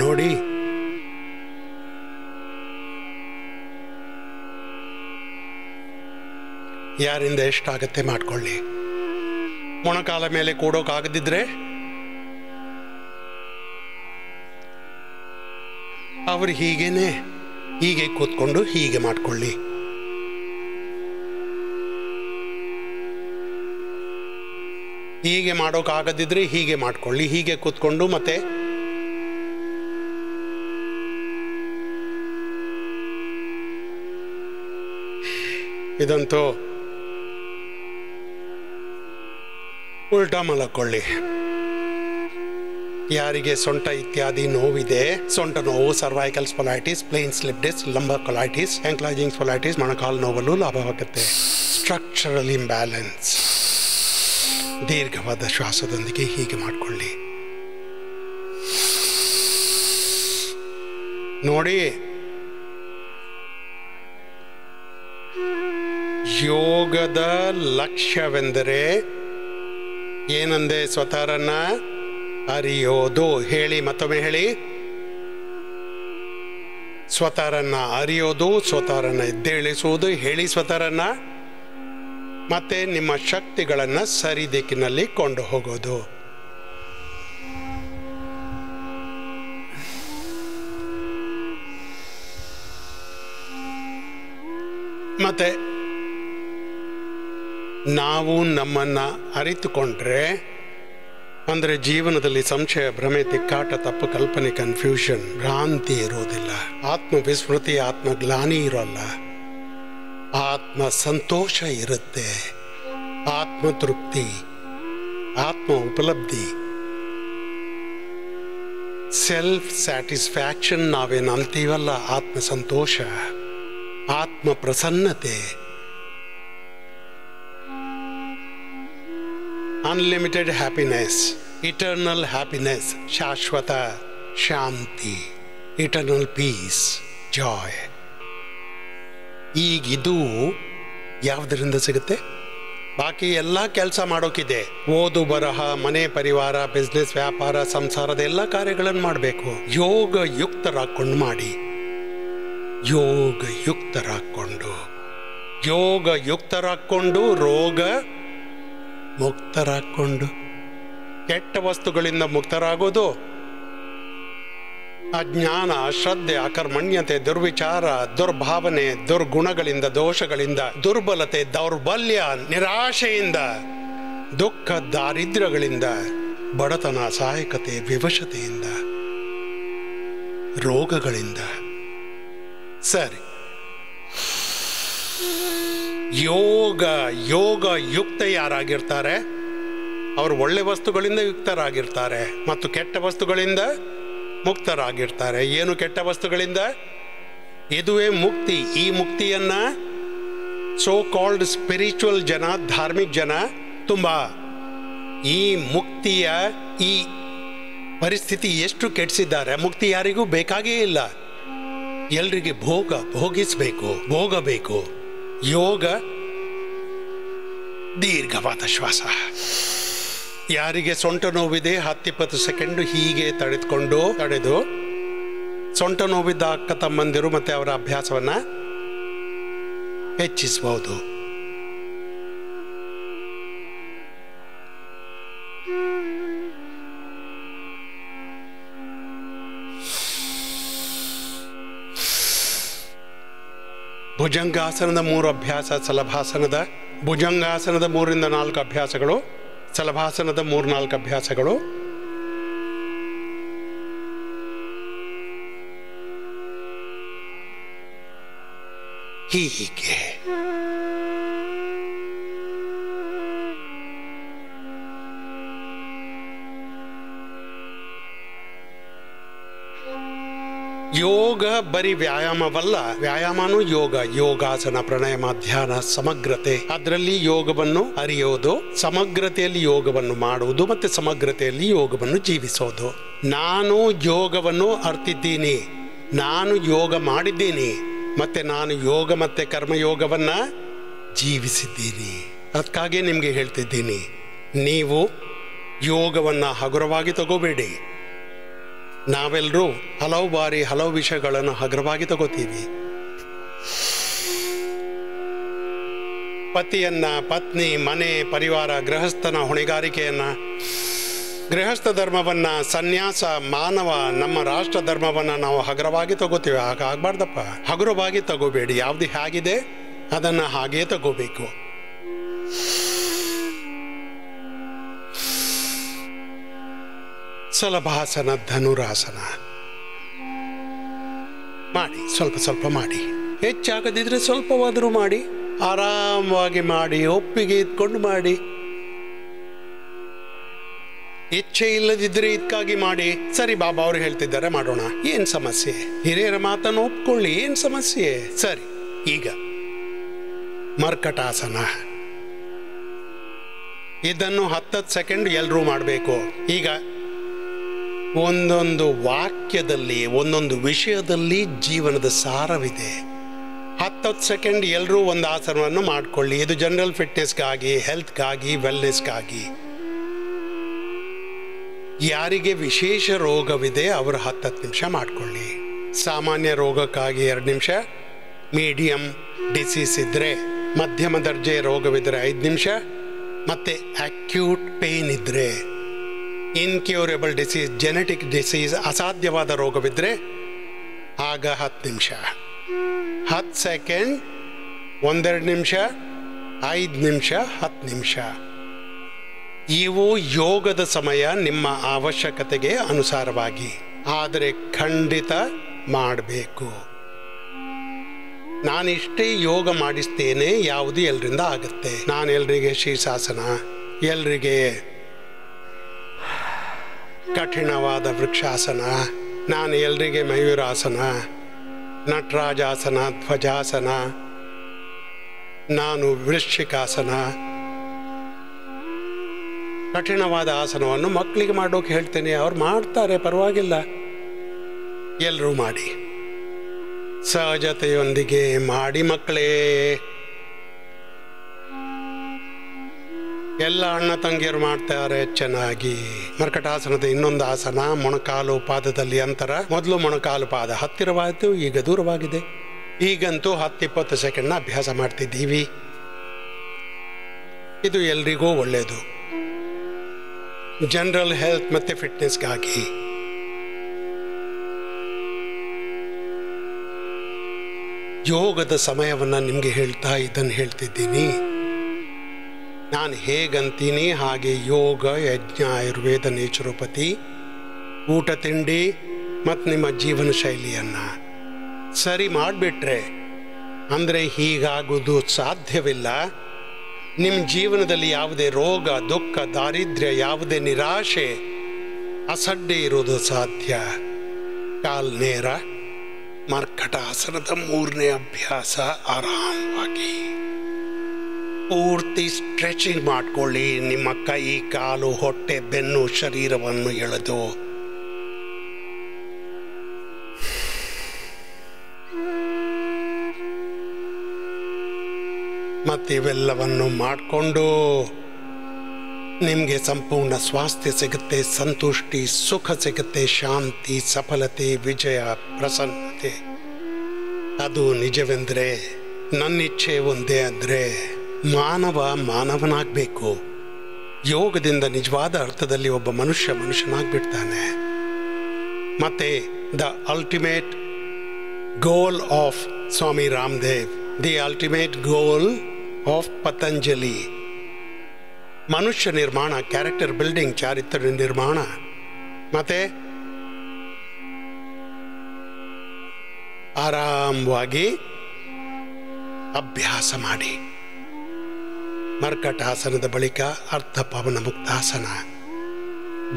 ನೋಡಿ, ಯಾರಿಂದ ಎಷ್ಟಾಗತ್ತೆ ಮಾಡ್ಕೊಳ್ಳಿ. ಮೊಣಕಾಲ ಮೇಲೆ ಕೂಡೋಕಾಗದಿದ್ರೆ ಅವರು ಹೀಗೆ ಕೂತ್ಕೊಂಡು ಹೀಗೆ ಮಾಡ್ಕೊಳ್ಳಿ. ಹೀಗೆ ಮಾಡೋಕಾಗದಿದ್ರೆ ಹೀಗೆ ಮಾಡ್ಕೊಳ್ಳಿ, ಹೀಗೆ ಕೂತ್ಕೊಂಡು. ಮತ್ತೆ ಇದಂತೂ ಉಲ್ಟಾ ಮಲಕ್ಕೊಳ್ಳಿ. ಯಾರಿಗೆ ಸೊಂಟ ಇತ್ಯಾದಿ ನೋವಿದೆ, ಸೊಂಟ ನೋವು, cervical spondylitis, plain slip disc, lumbar colitis, ankylosing spondylitis, ಮೊಣಕಾಲು ನೋವಲ್ಲೂ ಲಾಭವಾಗುತ್ತೆ. ಸ್ಟ್ರಕ್ಚರಲ್ ಇಂಬ್ಯಾಲೆನ್ಸ್, ದೀರ್ಘವಾದ ಶ್ವಾಸದೊಂದಿಗೆ ಹೀಗೆ ಮಾಡಿಕೊಳ್ಳಿ. ನೋಡಿ, ಯೋಗದ ಲಕ್ಷ್ಯವೆಂದರೆ ಏನಂದೆ? ಸ್ವತಃರನ್ನ ಅರಿಯೋದು. ಹೇಳಿ, ಮತ್ತೊಮ್ಮೆ ಹೇಳಿ. ಸ್ವತಃರನ್ನ ಅರಿಯೋದು, ಸ್ವತಃರನ್ನ ಎದ್ದೇಳಿಸುವುದು. ಹೇಳಿ, ಸ್ವತಃರನ್ನ. ಮತ್ತೆ ನಿಮ್ಮ ಶಕ್ತಿಗಳನ್ನು ಸರಿ ದಿಕ್ಕಿನಲ್ಲಿ ಕೊಂಡು ಹೋಗೋದು. ಮತ್ತೆ ನಾವು ನಮ್ಮನ್ನ ಅರಿತುಕೊಂಡ್ರೆ ಅಂದರೆ ಜೀವನದಲ್ಲಿ ಸಂಶಯ, ಭ್ರಮೆ, ತಿಕ್ಕಾಟ, ತಪ್ಪು ಕಲ್ಪನೆ, ಕನ್ಫ್ಯೂಷನ್, ಭ್ರಾಂತಿ ಇರೋದಿಲ್ಲ. ಆತ್ಮವಿಸ್ಮೃತಿ, ಆತ್ಮಗ್ಲಾನಿ ಇರೋಲ್ಲ. ಆತ್ಮ ಸಂತೋಷ ಇರುತ್ತೆ, ಆತ್ಮತೃಪ್ತಿ, ಆತ್ಮ ಉಪಲಬ್ಧಿ, ಸೆಲ್ಫ್ ಸ್ಯಾಟಿಸ್ಫ್ಯಾಕ್ಷನ್ ನಾವೇನು ಅಂತೀವಲ್ಲ, ಆತ್ಮ ಸಂತೋಷ, ಆತ್ಮ ಪ್ರಸನ್ನತೆ, ಅನ್ಲಿಮಿಟೆಡ್ ಹ್ಯಾಪಿನೆಸ್, ಇಟರ್ನಲ್ ಹ್ಯಾಪಿನೆಸ್, ಶಾಶ್ವತ ಶಾಂತಿ, ಇಟರ್ನಲ್ ಪೀಸ್, ಜಾಯ್. ಈಗಿದು ಯಾವುದರಿಂದ ಸಿಗುತ್ತೆ? ಬಾಕಿ ಎಲ್ಲ ಕೆಲಸ ಮಾಡೋಕ್ಕಿದೆ. ಓದು, ಬರಹ, ಮನೆ, ಪರಿವಾರ, ಬಿಸ್ನೆಸ್, ವ್ಯಾಪಾರ, ಸಂಸಾರದ ಎಲ್ಲ ಕಾರ್ಯಗಳನ್ನು ಮಾಡಬೇಕು. ಯೋಗಯುಕ್ತರಾಕೊಂಡು ಮಾಡಿ. ಯೋಗಯುಕ್ತರಾಕೊಂಡು ರೋಗ ಮುಕ್ತರಾಕೊಂಡು. ಕೆಟ್ಟ ವಸ್ತುಗಳಿಂದ ಮುಕ್ತರಾಗೋದು ಅಜ್ಞಾನ, ಶ್ರದ್ಧೆ, ಅಕರ್ಮಣ್ಯತೆ, ದುರ್ವಿಚಾರ, ದುರ್ಭಾವನೆ, ದುರ್ಗುಣಗಳಿಂದ, ದೋಷಗಳಿಂದ, ದುರ್ಬಲತೆ, ದೌರ್ಬಲ್ಯ, ನಿರಾಶೆಯಿಂದ, ದುಃಖ, ದಾರಿದ್ರ್ಯಗಳಿಂದ, ಬಡತನ, ಅಸಹಾಯಕತೆ, ವಿವಶತೆಯಿಂದ, ರೋಗಗಳಿಂದ. ಸರಿ, ಯೋಗ ಯುಕ್ತ ಯಾರಾಗಿರ್ತಾರೆ? ಅವರು ಒಳ್ಳೆ ವಸ್ತುಗಳಿಂದ ಯುಕ್ತರಾಗಿರ್ತಾರೆ ಮತ್ತು ಕೆಟ್ಟ ವಸ್ತುಗಳಿಂದ ಮುಕ್ತರಾಗಿರ್ತಾರೆ. ಏನು ಕೆಟ್ಟ ವಸ್ತುಗಳಿಂದ? ಇದುವೇ ಮುಕ್ತಿ. ಈ ಮುಕ್ತಿಯನ್ನ ಸೋ ಕಾಲ್ಡ್ ಸ್ಪಿರಿಚುವಲ್ ಜನ, ಧಾರ್ಮಿಕ ಜನ ತುಂಬ ಈ ಮುಕ್ತಿಯ ಈ ಪರಿಸ್ಥಿತಿ ಎಷ್ಟು ಕೆಡಿಸಿದ್ದಾರೆ. ಮುಕ್ತಿ ಯಾರಿಗೂ ಬೇಕಾಗೇ ಇಲ್ಲ. ಎಲ್ರಿಗೆ ಭೋಗಬೇಕು. ಯೋಗ ದೀರ್ಘವಾದ ಶ್ವಾಸ. ಯಾರಿಗೆ ಸೊಂಟ ನೋವಿದೆ 10-20 ಸೆಕೆಂಡ್ ಹೀಗೆ ತಡೆದು ಸೊಂಟ ನೋವಿದ್ದ ಅಕ್ಕ ತಮ್ಮಂದಿರು ಮತ್ತೆ ಅವರ ಅಭ್ಯಾಸವನ್ನ ಹೆಚ್ಚಿಸಬಹುದು. ಭುಜಂಗಾಸನದ 3 ಅಭ್ಯಾಸ, ಭುಜಂಗಾಸನದ 3-4 ಅಭ್ಯಾಸಗಳು, ಸಲಭಾಸನದ 3-4 ಅಭ್ಯಾಸಗಳು. ಹೀಗೆ ಯೋಗ ಬರೀ ವ್ಯಾಯಾಮವಲ್ಲ. ವ್ಯಾಯಾಮನೂ ಯೋಗಾಸನ, ಪ್ರಾಣಾಯಾಮ, ಧ್ಯಾನ, ಸಮಗ್ರತೆ. ಅದರಲ್ಲಿ ಯೋಗವನ್ನು ಅರಿಯೋದು, ಸಮಗ್ರತೆಯಲ್ಲಿ ಯೋಗವನ್ನು ಮಾಡುವುದು ಮತ್ತೆ ಸಮಗ್ರತೆಯಲ್ಲಿ ಯೋಗವನ್ನು ಜೀವಿಸೋದು. ನಾನು ಯೋಗವನ್ನು ಅರ್ತಿದ್ದೀನಿ, ನಾನು ಯೋಗ ಮಾಡಿದ್ದೀನಿ, ಮತ್ತೆ ನಾನು ಯೋಗ ಮತ್ತೆ ಕರ್ಮಯೋಗವನ್ನ ಜೀವಿಸಿದ್ದೀನಿ. ಅದಕ್ಕಾಗಿ ನಿಮಗೆ ಹೇಳ್ತಿದ್ದೀನಿ, ನೀವು ಯೋಗವನ್ನ ಹಗುರವಾಗಿ ತಗೋಬೇಡಿ. ನಾವೆಲ್ಲರೂ ಹಲವು ಬಾರಿ ಹಲವು ವಿಷಯಗಳನ್ನು ಹಗುರವಾಗಿ ತಗೋತೀವಿ. ಪತಿಯನ್ನ, ಪತ್ನಿ, ಮನೆ, ಪರಿವಾರ, ಗೃಹಸ್ಥನ ಹೊಣೆಗಾರಿಕೆಯನ್ನ, ಗೃಹಸ್ಥ ಧರ್ಮವನ್ನ, ಸನ್ಯಾಸ, ಮಾನವ, ನಮ್ಮ ರಾಷ್ಟ್ರ ಧರ್ಮವನ್ನ ನಾವು ಹಗುರವಾಗಿ ತಗೋತೀವಿ. ಹಾಗಾಗಬಾರ್ದಪ್ಪ. ಹಗುರವಾಗಿ ತಗೋಬೇಡಿ. ಯಾವ್ದು ಹೇಗಿದೆ ಅದನ್ನ ಹಾಗೇ ತಗೋಬೇಕು. ಸಲಭಾಸನ, ಧನುರಾಸನ ಮಾಡಿ. ಸ್ವಲ್ಪ ಮಾಡಿ. ಹೆಚ್ಚಾಗದಿದ್ರೆ ಸ್ವಲ್ಪವಾದರೂ ಮಾಡಿ. ಆರಾಮವಾಗಿ ಮಾಡಿ, ಒಪ್ಪಿಗೆ ಇದ್ಕೊಂಡು ಮಾಡಿ. ಇಚ್ಛೆ ಇಲ್ಲದಿದ್ರೆ ಇದಕ್ಕಾಗಿ ಮಾಡಿ. ಸರಿ, ಬಾಬಾ ಅವರು ಹೇಳ್ತಿದ್ದಾರೆ ಮಾಡೋಣ, ಏನ್ ಸಮಸ್ಯೆ? ಹಿರಿಯರ ಮಾತನ್ನು ಒಪ್ಕೊಳ್ಳಿ, ಏನ್ ಸಮಸ್ಯೆ? ಸರಿ, ಈಗ ಮರ್ಕಟಾಸನ. ಇದನ್ನು 10 ಸೆಕೆಂಡ್ ಎಲ್ಲರೂ ಮಾಡಬೇಕು. ಈಗ ಒಂದೊಂದು ವಾಕ್ಯದಲ್ಲಿ, ಒಂದೊಂದು ವಿಷಯದಲ್ಲಿ ಜೀವನದ ಸಾರವಿದೆ. 10 ಸೆಕೆಂಡ್ ಎಲ್ಲರೂ ಒಂದು ಆಸನವನ್ನು ಮಾಡಿಕೊಳ್ಳಿ. ಇದು ಜನರಲ್ ಫಿಟ್ನೆಸ್ಗಾಗಿ, ಹೆಲ್ತ್ಗಾಗಿ, ವೆಲ್ನೆಸ್ಗಾಗಿ. ಯಾರಿಗೆ ವಿಶೇಷ ರೋಗವಿದೆ ಅವರು 10 ನಿಮಿಷ ಮಾಡಿಕೊಳ್ಳಿ. ಸಾಮಾನ್ಯ ರೋಗಕ್ಕಾಗಿ 2 ನಿಮಿಷ, ಮೀಡಿಯಂ ಡಿಸೀಸ್ ಇದ್ರೆ, ಮಧ್ಯಮ ದರ್ಜೆ ರೋಗವಿದ್ರೆ 5 ನಿಮಿಷ, ಮತ್ತೆ ಅಕ್ಯೂಟ್ ಪೇನ್ ಇದ್ರೆ, ಇನ್ಕ್ಯೂರೇಬಲ್ ಡಿಸೀಸ್, ಜೆನೆಟಿಕ್ ಡಿಸೀಸ್, ಅಸಾಧ್ಯವಾದ ರೋಗವಿದ್ರೆ ಆಗ 10 ನಿಮಿಷ. 10 ಸೆಕೆಂಡ್, 1-2 ನಿಮಿಷ, 5 ನಿಮಿಷ, 10 ನಿಮಿಷ. ಇವು ಯೋಗದ ಸಮಯ ನಿಮ್ಮ ಅವಶ್ಯಕತೆಗೆ ಅನುಸಾರವಾಗಿ, ಆದರೆ ಖಂಡಿತ ಮಾಡಬೇಕು. ನಾನಿಷ್ಟೇ ಯೋಗ ಮಾಡಿಸ್ತೇನೆ ಯಾವುದು ಎಲ್ಲರಿಂದ ಆಗುತ್ತೆ. ನಾನು ಎಲ್ರಿಗೆ ಶೀರ್ಷಾಸನ, ಎಲ್ರಿಗೆ ಕಠಿಣವಾದ ವೃಕ್ಷಾಸನ, ನಾನು ಎಲ್ರಿಗೆ ಮಯೂರಾಸನ, ನಟರಾಜಾಸನ, ಧ್ವಜಾಸನ, ನಾನು ವೃಶ್ಚಿಕಾಸನ, ಕಠಿಣವಾದ ಆಸನವನ್ನು ಮಕ್ಕಳಿಗೆ ಮಾಡೋಕೆ ಹೇಳ್ತೇನೆ. ಅವ್ರು ಮಾಡ್ತಾರೆ, ಪರವಾಗಿಲ್ಲ. ಎಲ್ಲರೂ ಮಾಡಿ, ಸಹಜತೆಯೊಂದಿಗೆ ಮಾಡಿ ಮಕ್ಕಳೇ. ಎಲ್ಲ ಅಣ್ಣ ತಂಗಿಯರು ಮಾಡ್ತಾರೆ ಚೆನ್ನಾಗಿ. ಮರ್ಕಟಾಸನದ ಇನ್ನೊಂದು ಆಸನ, ಮೊಣಕಾಲು ಪಾದದಲ್ಲಿ ಅಂತರ. ಮೊದಲು ಮೊಣಕಾಲು ಪಾದ ಹತ್ತಿರವಾಯಿತು, ಈಗ ದೂರವಾಗಿದೆ. ಈಗಂತೂ 10-20 ಸೆಕೆಂಡ್ನ ಅಭ್ಯಾಸ ಮಾಡ್ತಿದ್ದೀವಿ. ಇದು ಎಲ್ರಿಗೂ ಒಳ್ಳೆಯದು, ಜನರಲ್ ಹೆಲ್ತ್ ಮತ್ತು ಫಿಟ್ನೆಸ್ಗಾಗಿ. ಯೋಗದ ಸಮಯವನ್ನು ನಿಮಗೆ ಹೇಳ್ತಾ ಇದನ್ನು ಹೇಳ್ತಿದ್ದೀನಿ. ನಾನು ಹೇಗಂತೀನಿ ಹಾಗೆ ಯೋಗ, ಯಜ್ಞ, ಆಯುರ್ವೇದ, ನೇಚುರೋಪತಿ, ಊಟ ತಿಂಡಿ ಮತ್ತು ನಿಮ್ಮ ಜೀವನ ಶೈಲಿಯನ್ನು ಸರಿ ಮಾಡಿಬಿಟ್ರೆ, ಅಂದರೆ ಹೀಗಾಗೋದು ಸಾಧ್ಯವಿಲ್ಲ. ನಿಮ್ಮ ಜೀವನದಲ್ಲಿ ಯಾವುದೇ ರೋಗ, ದುಃಖ, ದಾರಿದ್ರ್ಯ, ಯಾವುದೇ ನಿರಾಶೆ, ಅಸಡ್ಡೆ ಇರೋದು ಸಾಧ್ಯ. ಕಾಲ್ನೇರ ಮರ್ಕಟಾಸನದ 3ನೇ ಅಭ್ಯಾಸ. ಆರಾಮವಾಗಿ ಪೂರ್ತಿ ಸ್ಟ್ರೆಚಿಂಗ್ ಮಾಡಿಕೊಳ್ಳಿ. ನಿಮ್ಮ ಕೈ, ಕಾಲು, ಹೊಟ್ಟೆ, ಬೆನ್ನು, ಶರೀರವನ್ನು ಎಳೆದು ಮತ್ತು ಇವೆಲ್ಲವನ್ನು ಮಾಡಿಕೊಂಡು ನಿಮಗೆ ಸಂಪೂರ್ಣ ಸ್ವಾಸ್ಥ್ಯ ಸಿಗುತ್ತೆ, ಸಂತುಷ್ಟಿ, ಸುಖ ಸಿಗುತ್ತೆ, ಶಾಂತಿ, ಸಫಲತೆ, ವಿಜಯ, ಪ್ರಸನ್ನತೆ. ಅದು ನಿಜವೆಂದರೆ, ನನ್ನ ಇಚ್ಛೆ ಒಂದೇ ಅಂದರೆ ಮಾನವನಾಗಬೇಕು. ಯೋಗದಿಂದ ನಿಜವಾದ ಅರ್ಥದಲ್ಲಿ ಒಬ್ಬ ಮನುಷ್ಯನಾಗ್ಬಿಡ್ತಾನೆ. ಮತ್ತು the ultimate goal of Swami Ramdev, the ultimate goal of Patanjali, ಮನುಷ್ಯ ನಿರ್ಮಾಣ, ಕ್ಯಾರೆಕ್ಟರ್ ಬಿಲ್ಡಿಂಗ್, ಚಾರಿತ್ರ್ಯ ನಿರ್ಮಾಣ. ಮತ್ತೆ ಆರಾಮವಾಗಿ ಅಭ್ಯಾಸ ಮಾಡಿ. ಮರ್ಕಟಾಸನದ ಬಳಿಕ ಅರ್ಧಪವನ ಮುಕ್ತಾಸನ.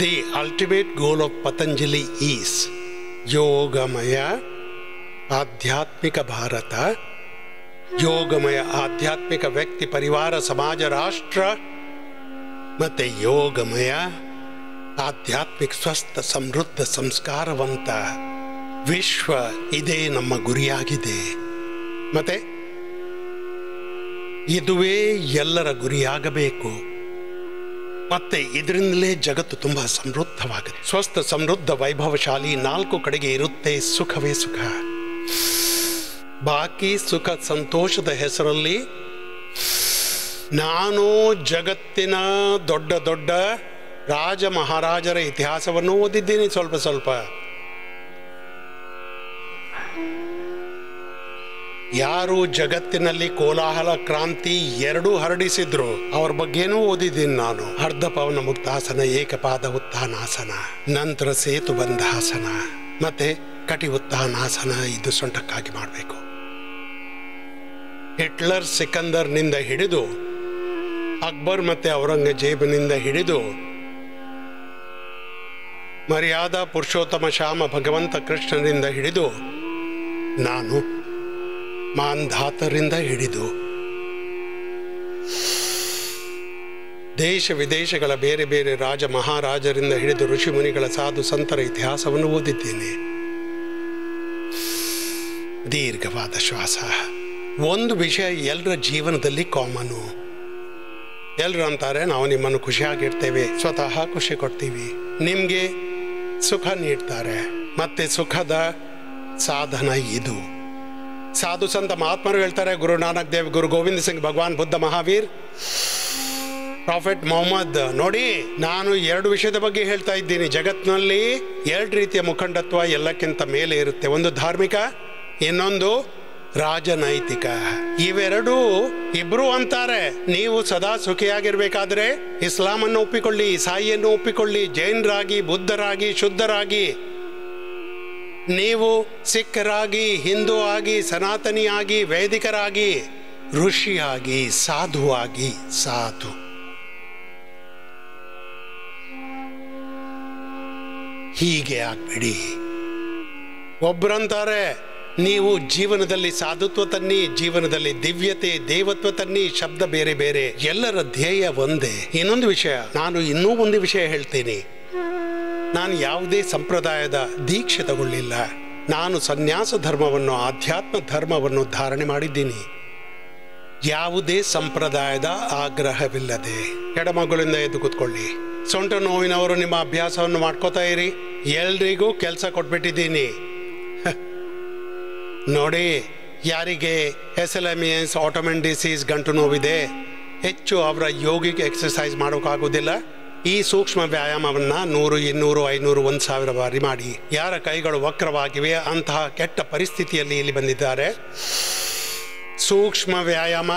The ultimate goal of Patanjali is ಯೋಗಮಯ ಆಧ್ಯಾತ್ಮಿಕ ಭಾರತ, ಯೋಗಮಯ ಆಧ್ಯಾತ್ಮಿಕ ವ್ಯಕ್ತಿ, ಪರಿವಾರ, ಸಮಾಜ, ರಾಷ್ಟ್ರ ಮತ್ತು ಯೋಗಮಯ ಆಧ್ಯಾತ್ಮಿಕ ಸ್ವಸ್ಥ, ಸಮೃದ್ಧ, ಸಂಸ್ಕಾರವಂತ ವಿಶ್ವ. ಇದೇ ನಮ್ಮ ಗುರಿಯಾಗಿದೆ. ಮತ್ತೆ ಇದುವೇ ಎಲ್ಲರ ಗುರಿಯಾಗಬೇಕು. ಮತ್ತೆ ಇದರಿಂದಲೇ ಜಗತ್ತು ತುಂಬ ಸಮೃದ್ಧವಾಗುತ್ತೆ. ಸ್ವಸ್ಥ, ಸಮೃದ್ಧ, ವೈಭವಶಾಲಿ, 4 ಕಡೆಗೆ ಇರುತ್ತೆ ಸುಖವೇ ಸುಖ. ಬಾಕಿ ಸುಖ ಸಂತೋಷದ ಹೆಸರಲ್ಲಿ ನಾನು ಜಗತ್ತಿನ ದೊಡ್ಡ ದೊಡ್ಡ ರಾಜ ಮಹಾರಾಜರ ಇತಿಹಾಸವನ್ನು ಓದಿದ್ದೀನಿ ಸ್ವಲ್ಪ. ಯಾರು ಜಗತ್ತಿನಲ್ಲಿ ಕೋಲಾಹಲ, ಕ್ರಾಂತಿ ಎರಡೂ ಹರಡಿಸಿದ್ರು ಅವ್ರ ಬಗ್ಗೆನೂ ಓದಿದ್ದೀನಿ ನಾನು. ಅರ್ಧಪವನ ಮುಕ್ತಾಸನ, ಏಕಪಾದ ಉತ್ಥಾನಾಸನ, ನಂತರ ಸೇತು ಬಂಧಾಸನ, ಮತ್ತೆ ಕಟಿ ಉತ್ಥಾನಾಸನ. ಇದು ಸೊಂಟಕ್ಕಾಗಿ ಮಾಡಬೇಕು. ಹಿಟ್ಲರ್, ಸಿಕಂದರ್ನಿಂದ ಹಿಡಿದು ಅಕ್ಬರ್ ಮತ್ತೆ ಔರಂಗಜೇಬನಿಂದ ಹಿಡಿದು ಮರ್ಯಾದಾ ಪುರುಷೋತ್ತಮ ಶ್ಯಾಮ ಭಗವಂತ ಕೃಷ್ಣರಿಂದ ಹಿಡಿದು ನಾನು ಮಾಂಧಾತರಿಂದ ಹಿಡಿದು ದೇಶ ವಿದೇಶಗಳ ಬೇರೆ ಬೇರೆ ರಾಜ ಮಹಾರಾಜರಿಂದ ಹಿಡಿದು ಋಷಿಮುನಿಗಳ ಸಾಧು ಸಂತರ ಇತಿಹಾಸವನ್ನು ಓದಿದ್ದೇನೆ. ದೀರ್ಘವಾದ ಶ್ವಾಸ. ಒಂದು ವಿಷಯ ಎಲ್ಲರ ಜೀವನದಲ್ಲಿ ಕಾಮನು. ಎಲ್ಲರೂ ಅಂತಾರೆ ನಾವು ನಿಮ್ಮನ್ನು ಖುಷಿಯಾಗಿಡ್ತೇವೆ, ಸ್ವತಃ ಖುಷಿ ಕೊಡ್ತೀವಿ, ನಿಮಗೆ ಸುಖ ನೀಡ್ತಾರೆ. ಮತ್ತೆ ಸುಖದ ಸಾಧನ ಇದು. ಸಾಧು ಸಂತ ಮಹಾತ್ಮರು ಹೇಳ್ತಾರೆ, ಗುರು ನಾನಕ್ ದೇವ್, ಗುರು ಗೋವಿಂದ ಸಿಂಗ್, ಭಗವಾನ್ ಬುದ್ಧ, ಮಹಾವೀರ್, ಪ್ರಾಫೆಟ್ ಮೊಹಮ್ಮದ್. ನೋಡಿ, ನಾನು 2 ವಿಷಯದ ಬಗ್ಗೆ ಹೇಳ್ತಾ ಇದ್ದೀನಿ. ಜಗತ್ತಿನಲ್ಲಿ 2 ರೀತಿಯ ಮುಖಂಡತ್ವ ಎಲ್ಲಕ್ಕಿಂತ ಮೇಲೆ ಇರುತ್ತೆ. ಒಂದು ಧಾರ್ಮಿಕ, ಇನ್ನೊಂದು ರಾಜನೈತಿಕ. ಇವೆರಡೂ ಇಬ್ರು ಅಂತಾರೆ, ನೀವು ಸದಾ ಸುಖಿಯಾಗಿರ್ಬೇಕಾದ್ರೆ ಇಸ್ಲಾಮನ್ನು ಒಪ್ಪಿಕೊಳ್ಳಿ, ಇಸಾಯಿಯನ್ನು ಒಪ್ಪಿಕೊಳ್ಳಿ, ಜೈನರಾಗಿ, ಬುದ್ಧರಾಗಿ, ಶುದ್ಧರಾಗಿ, ನೀವು ಸಿಖ್ಖರಾಗಿ, ಹಿಂದೂ ಆಗಿ, ಸನಾತನಿಯಾಗಿ, ವೈದಿಕರಾಗಿ, ಋಷಿಯಾಗಿ, ಸಾಧುವಾಗಿ, ಸಾಧು. ಹೀಗೆ ಆಗ್ಬಿಡಿ. ಒಬ್ರಂತಾರೆ, ನೀವು ಜೀವನದಲ್ಲಿ ಸಾಧುತ್ವ ತನ್ನಿ, ಜೀವನದಲ್ಲಿ ದಿವ್ಯತೆ, ದೇವತ್ವ ತನ್ನಿ, ಶಬ್ದ ಬೇರೆ ಬೇರೆ, ಎಲ್ಲರ ಧ್ಯೇಯ ಒಂದೇ. ಇನ್ನೊಂದು ವಿಷಯ, ನಾನು ಇನ್ನೂ ಒಂದು ವಿಷಯ ಹೇಳ್ತೀನಿ. ನಾನು ಯಾವುದೇ ಸಂಪ್ರದಾಯದ ದೀಕ್ಷೆ ತಗೊಳ್ಳಿಲ್ಲ. ನಾನು ಸನ್ಯಾಸ ಧರ್ಮವನ್ನು, ಆಧ್ಯಾತ್ಮ ಧರ್ಮವನ್ನು ಧಾರಣೆ ಮಾಡಿದ್ದೀನಿ. ಯಾವುದೇ ಸಂಪ್ರದಾಯದ ಆಗ್ರಹವಿಲ್ಲದೆ. ಎಡಮಗುಲಿಂದ ಎದ್ದು ಕೂತ್ಕೊಳ್ಳಿ. ಸೊಂಟ ನೋವಿನವರು ನಿಮ್ಮ ಅಭ್ಯಾಸವನ್ನು ಮಾಡ್ಕೋತಾ ಇರಿ. ಎಲ್ರಿಗೂ ಕೆಲಸ ಕೊಟ್ಬಿಟ್ಟಿದ್ದೀನಿ. ನೋಡಿ, ಯಾರಿಗೆ SLMS, ಆಟೋಮನ್ ಡಿಸೀಸ್, ಗಂಟು ನೋವಿದೆ, ಹೆಚ್ಚು ಅವರ ಯೋಗಿಕ್ ಎಕ್ಸರ್ಸೈಸ್ ಮಾಡೋಕ್ಕಾಗೋದಿಲ್ಲ. ಈ ಸೂಕ್ಷ್ಮ ವ್ಯಾಯಾಮವನ್ನು 100, 200, 500, 1000 ಬಾರಿ ಮಾಡಿ. ಯಾರ ಕೈಗಳು ವಕ್ರವಾಗಿವೆ, ಅಂತಹ ಕೆಟ್ಟ ಪರಿಸ್ಥಿತಿಯಲ್ಲಿ ಇಲ್ಲಿ ಬಂದಿದ್ದಾರೆ, ಸೂಕ್ಷ್ಮ ವ್ಯಾಯಾಮ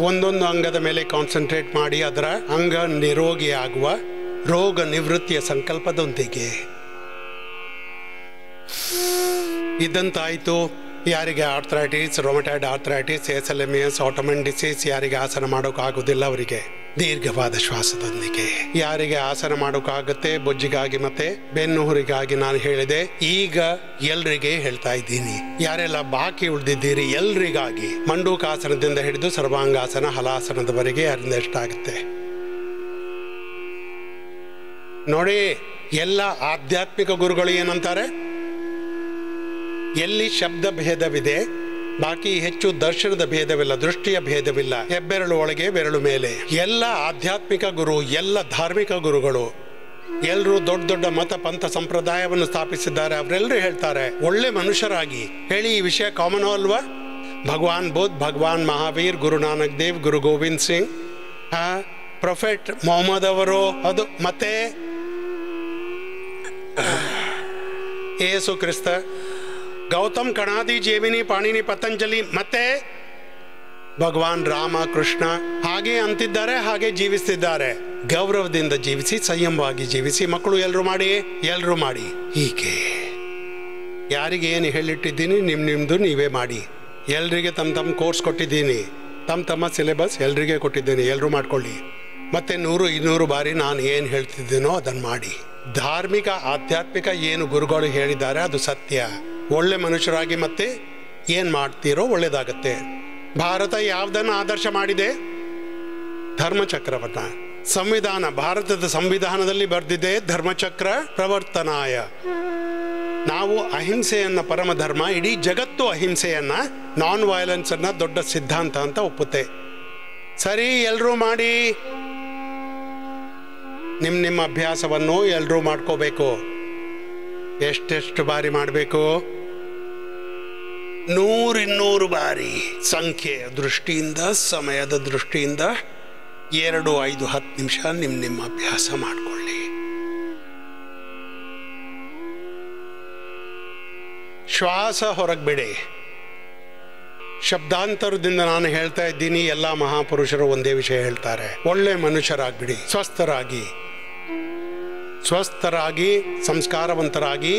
ಒಂದೊಂದು ಅಂಗದ ಮೇಲೆ ಕಾನ್ಸಂಟ್ರೇಟ್ ಮಾಡಿ ಅದರ ಅಂಗ ನಿರೋಗಿಯಾಗುವ ರೋಗ ನಿವೃತ್ತಿಯ ಸಂಕಲ್ಪದೊಂದಿಗೆ. ಇದಂತಾಯಿತು. ಯಾರಿಗೆ arthritis, rheumatoid arthritis, SLMS, Ottoman disease, ಯಾರಿಗೆ ಆಸನ ಮಾಡೋಕ್ಕಾಗೋದಿಲ್ಲ ಅವರಿಗೆ ದೀರ್ಘವಾದ ಶ್ವಾಸದೊಂದಿಗೆ. ಯಾರಿಗೆ ಆಸನ ಮಾಡೋಕ್ಕಾಗತ್ತೆ, ಬೊಜ್ಜಿಗಾಗಿ ಮತ್ತೆ ಬೆನ್ನುಹುರಿಗಾಗಿ ನಾನು ಹೇಳಿದೆ, ಈಗ ಎಲ್ರಿಗೆ ಹೇಳ್ತಾ ಇದ್ದೀನಿ. ಯಾರೆಲ್ಲ ಬಾಕಿ ಉಳಿದಿದ್ದೀರಿ ಎಲ್ರಿಗಾಗಿ ಮಂಡೂಕಾಸನದಿಂದ ಹಿಡಿದು ಸರ್ವಾಂಗಾಸನ, ಹಲಾಸನದವರೆಗೆ ಯಾರಿಂದ ಎಷ್ಟಾಗುತ್ತೆ ನೋಡಿ. ಎಲ್ಲ ಆಧ್ಯಾತ್ಮಿಕ ಗುರುಗಳು ಏನಂತಾರೆ, ಎಲ್ಲಿ ಶಬ್ದ ಭೇದವಿದೆ, ಬಾಕಿ ಹೆಚ್ಚು ದರ್ಶನದ ಭೇದವಿಲ್ಲ, ದೃಷ್ಟಿಯ ಭೇದವಿಲ್ಲ, ಹೆಬ್ಬೆರಳು ಒಳಗೆ ಬೆರಳು ಮೇಲೆ. ಎಲ್ಲ ಆಧ್ಯಾತ್ಮಿಕ ಗುರು, ಎಲ್ಲ ಧಾರ್ಮಿಕ ಗುರುಗಳು, ಎಲ್ಲರೂ ದೊಡ್ಡ ದೊಡ್ಡ ಮತ ಪಂಥ ಸಂಪ್ರದಾಯವನ್ನು ಸ್ಥಾಪಿಸಿದ್ದಾರೆ. ಅವರೆಲ್ಲರೂ ಹೇಳ್ತಾರೆ, ಒಳ್ಳೆ ಮನುಷ್ಯರಾಗಿ ಹೇಳಿ. ಈ ವಿಷಯ ಕಾಮನ್ ಅಲ್ವಾ? ಭಗವಾನ್ ಬುದ್ಧ, ಭಗವಾನ್ ಮಹಾವೀರ್, ಗುರು ನಾನಕ್ ದೇವ್, ಗುರು ಗೋವಿಂದ್ ಸಿಂಗ್, ಪ್ರೊಫೆಟ್ ಮೊಹಮ್ಮದ್ ಅವರು, ಅದು ಮತ್ತೆ ಯೇಸು ಕ್ರಿಸ್ತ, ಗೌತಮ್, ಕಣಾದಿ, ಜೇಮಿನಿ, ಪಾಣಿನಿ, ಪತಂಜಲಿ, ಮತ್ತೆ ಭಗವಾನ್ ರಾಮ, ಕೃಷ್ಣ ಹಾಗೆ ಅಂತಿದ್ದಾರೆ, ಹಾಗೆ ಜೀವಿಸ್ತಿದ್ದಾರೆ. ಗೌರವದಿಂದ ಜೀವಿಸಿ, ಸಂಯಮವಾಗಿ ಜೀವಿಸಿ. ಮಕ್ಕಳು ಎಲ್ಲರೂ ಮಾಡಿ, ಎಲ್ಲರೂ ಮಾಡಿ. ಹೀಗೆ ಯಾರಿಗೆ ಏನು ಹೇಳಿಟ್ಟಿದ್ದೀನಿ ನಿಮ್ಮದು ನೀವೇ ಮಾಡಿ. ಎಲ್ರಿಗೆ ತಮ್ಮ ಕೋರ್ಸ್ ಕೊಟ್ಟಿದ್ದೀನಿ, ತಮ್ಮ ಸಿಲೆಬಸ್ ಎಲ್ರಿಗೆ ಕೊಟ್ಟಿದ್ದೀನಿ, ಎಲ್ಲರೂ ಮಾಡ್ಕೊಳ್ಳಿ. ಮತ್ತೆ 100, 200 ಬಾರಿ ನಾನು ಏನು ಹೇಳ್ತಿದ್ದೀನೋ ಅದನ್ನು ಮಾಡಿ. ಧಾರ್ಮಿಕ, ಆಧ್ಯಾತ್ಮಿಕ ಏನು ಗುರುಗಳು ಹೇಳಿದ್ದಾರೆ ಅದು ಸತ್ಯ. ಒಳ್ಳೆ ಮನುಷ್ಯರಾಗಿ ಮತ್ತೆ ಏನು ಮಾಡ್ತೀರೋ ಒಳ್ಳೇದಾಗತ್ತೆ. ಭಾರತ ಯಾವುದನ್ನು ಆದರ್ಶ ಮಾಡಿದೆ? ಧರ್ಮಚಕ್ರವನ್ನ. ಸಂವಿಧಾನ, ಭಾರತದ ಸಂವಿಧಾನದಲ್ಲಿ ಬರೆದಿದೆ ಧರ್ಮಚಕ್ರ ಪ್ರವರ್ತನಾಯ. ನಾವು ಅಹಿಂಸೆಯನ್ನ ಪರಮ ಧರ್ಮ, ಇಡೀ ಜಗತ್ತು ಅಹಿಂಸೆಯನ್ನ, ನಾನ್ ವೈಲೆನ್ಸ್ ಅನ್ನ ದೊಡ್ಡ ಸಿದ್ಧಾಂತ ಅಂತ ಒಪ್ಪುತ್ತೆ. ಸರಿ, ಎಲ್ಲರೂ ಮಾಡಿ. ನಿಮ್ಮ ಅಭ್ಯಾಸವನ್ನು ಎಲ್ಲರೂ ಮಾಡ್ಕೋಬೇಕು. ಎಷ್ಟೆಷ್ಟು ಬಾರಿ ಮಾಡಬೇಕು? 100, 200 ಬಾರಿ. ಸಂಖ್ಯೆಯ ದೃಷ್ಟಿಯಿಂದ, ಸಮಯದ ದೃಷ್ಟಿಯಿಂದ 2, 5, 10 ನಿಮಿಷ ನಿಮ್ಮ ಅಭ್ಯಾಸ ಮಾಡಿಕೊಳ್ಳಿ. ಶ್ವಾಸ ಹೊರಗೆ ಬಿಡಿ. ಶಬ್ದಾಂತರದಿಂದ ನಾನು ಹೇಳ್ತಾ ಇದ್ದೀನಿ, ಎಲ್ಲ ಮಹಾಪುರುಷರು ಒಂದೇ ವಿಷಯ ಹೇಳ್ತಾರೆ, ಒಳ್ಳೆ ಮನುಷ್ಯರಾಗ್ಬಿಡಿ, ಸ್ವಸ್ಥರಾಗಿ, ಸಂಸ್ಕಾರವಂತರಾಗಿ,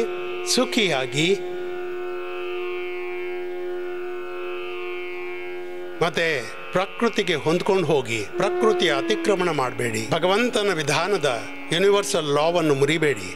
ಸುಖಿಯಾಗಿ, ಮತ್ತೆ ಪ್ರಕೃತಿಗೆ ಹೊಂದ್ಕೊಂಡು ಹೋಗಿ. ಪ್ರಕೃತಿಯ ಅತಿಕ್ರಮಣ ಮಾಡಬೇಡಿ. ಭಗವಂತನ ವಿಧಾನದ ಯೂನಿವರ್ಸಲ್ ಲಾವನ್ನು ಮುರಿಬೇಡಿ.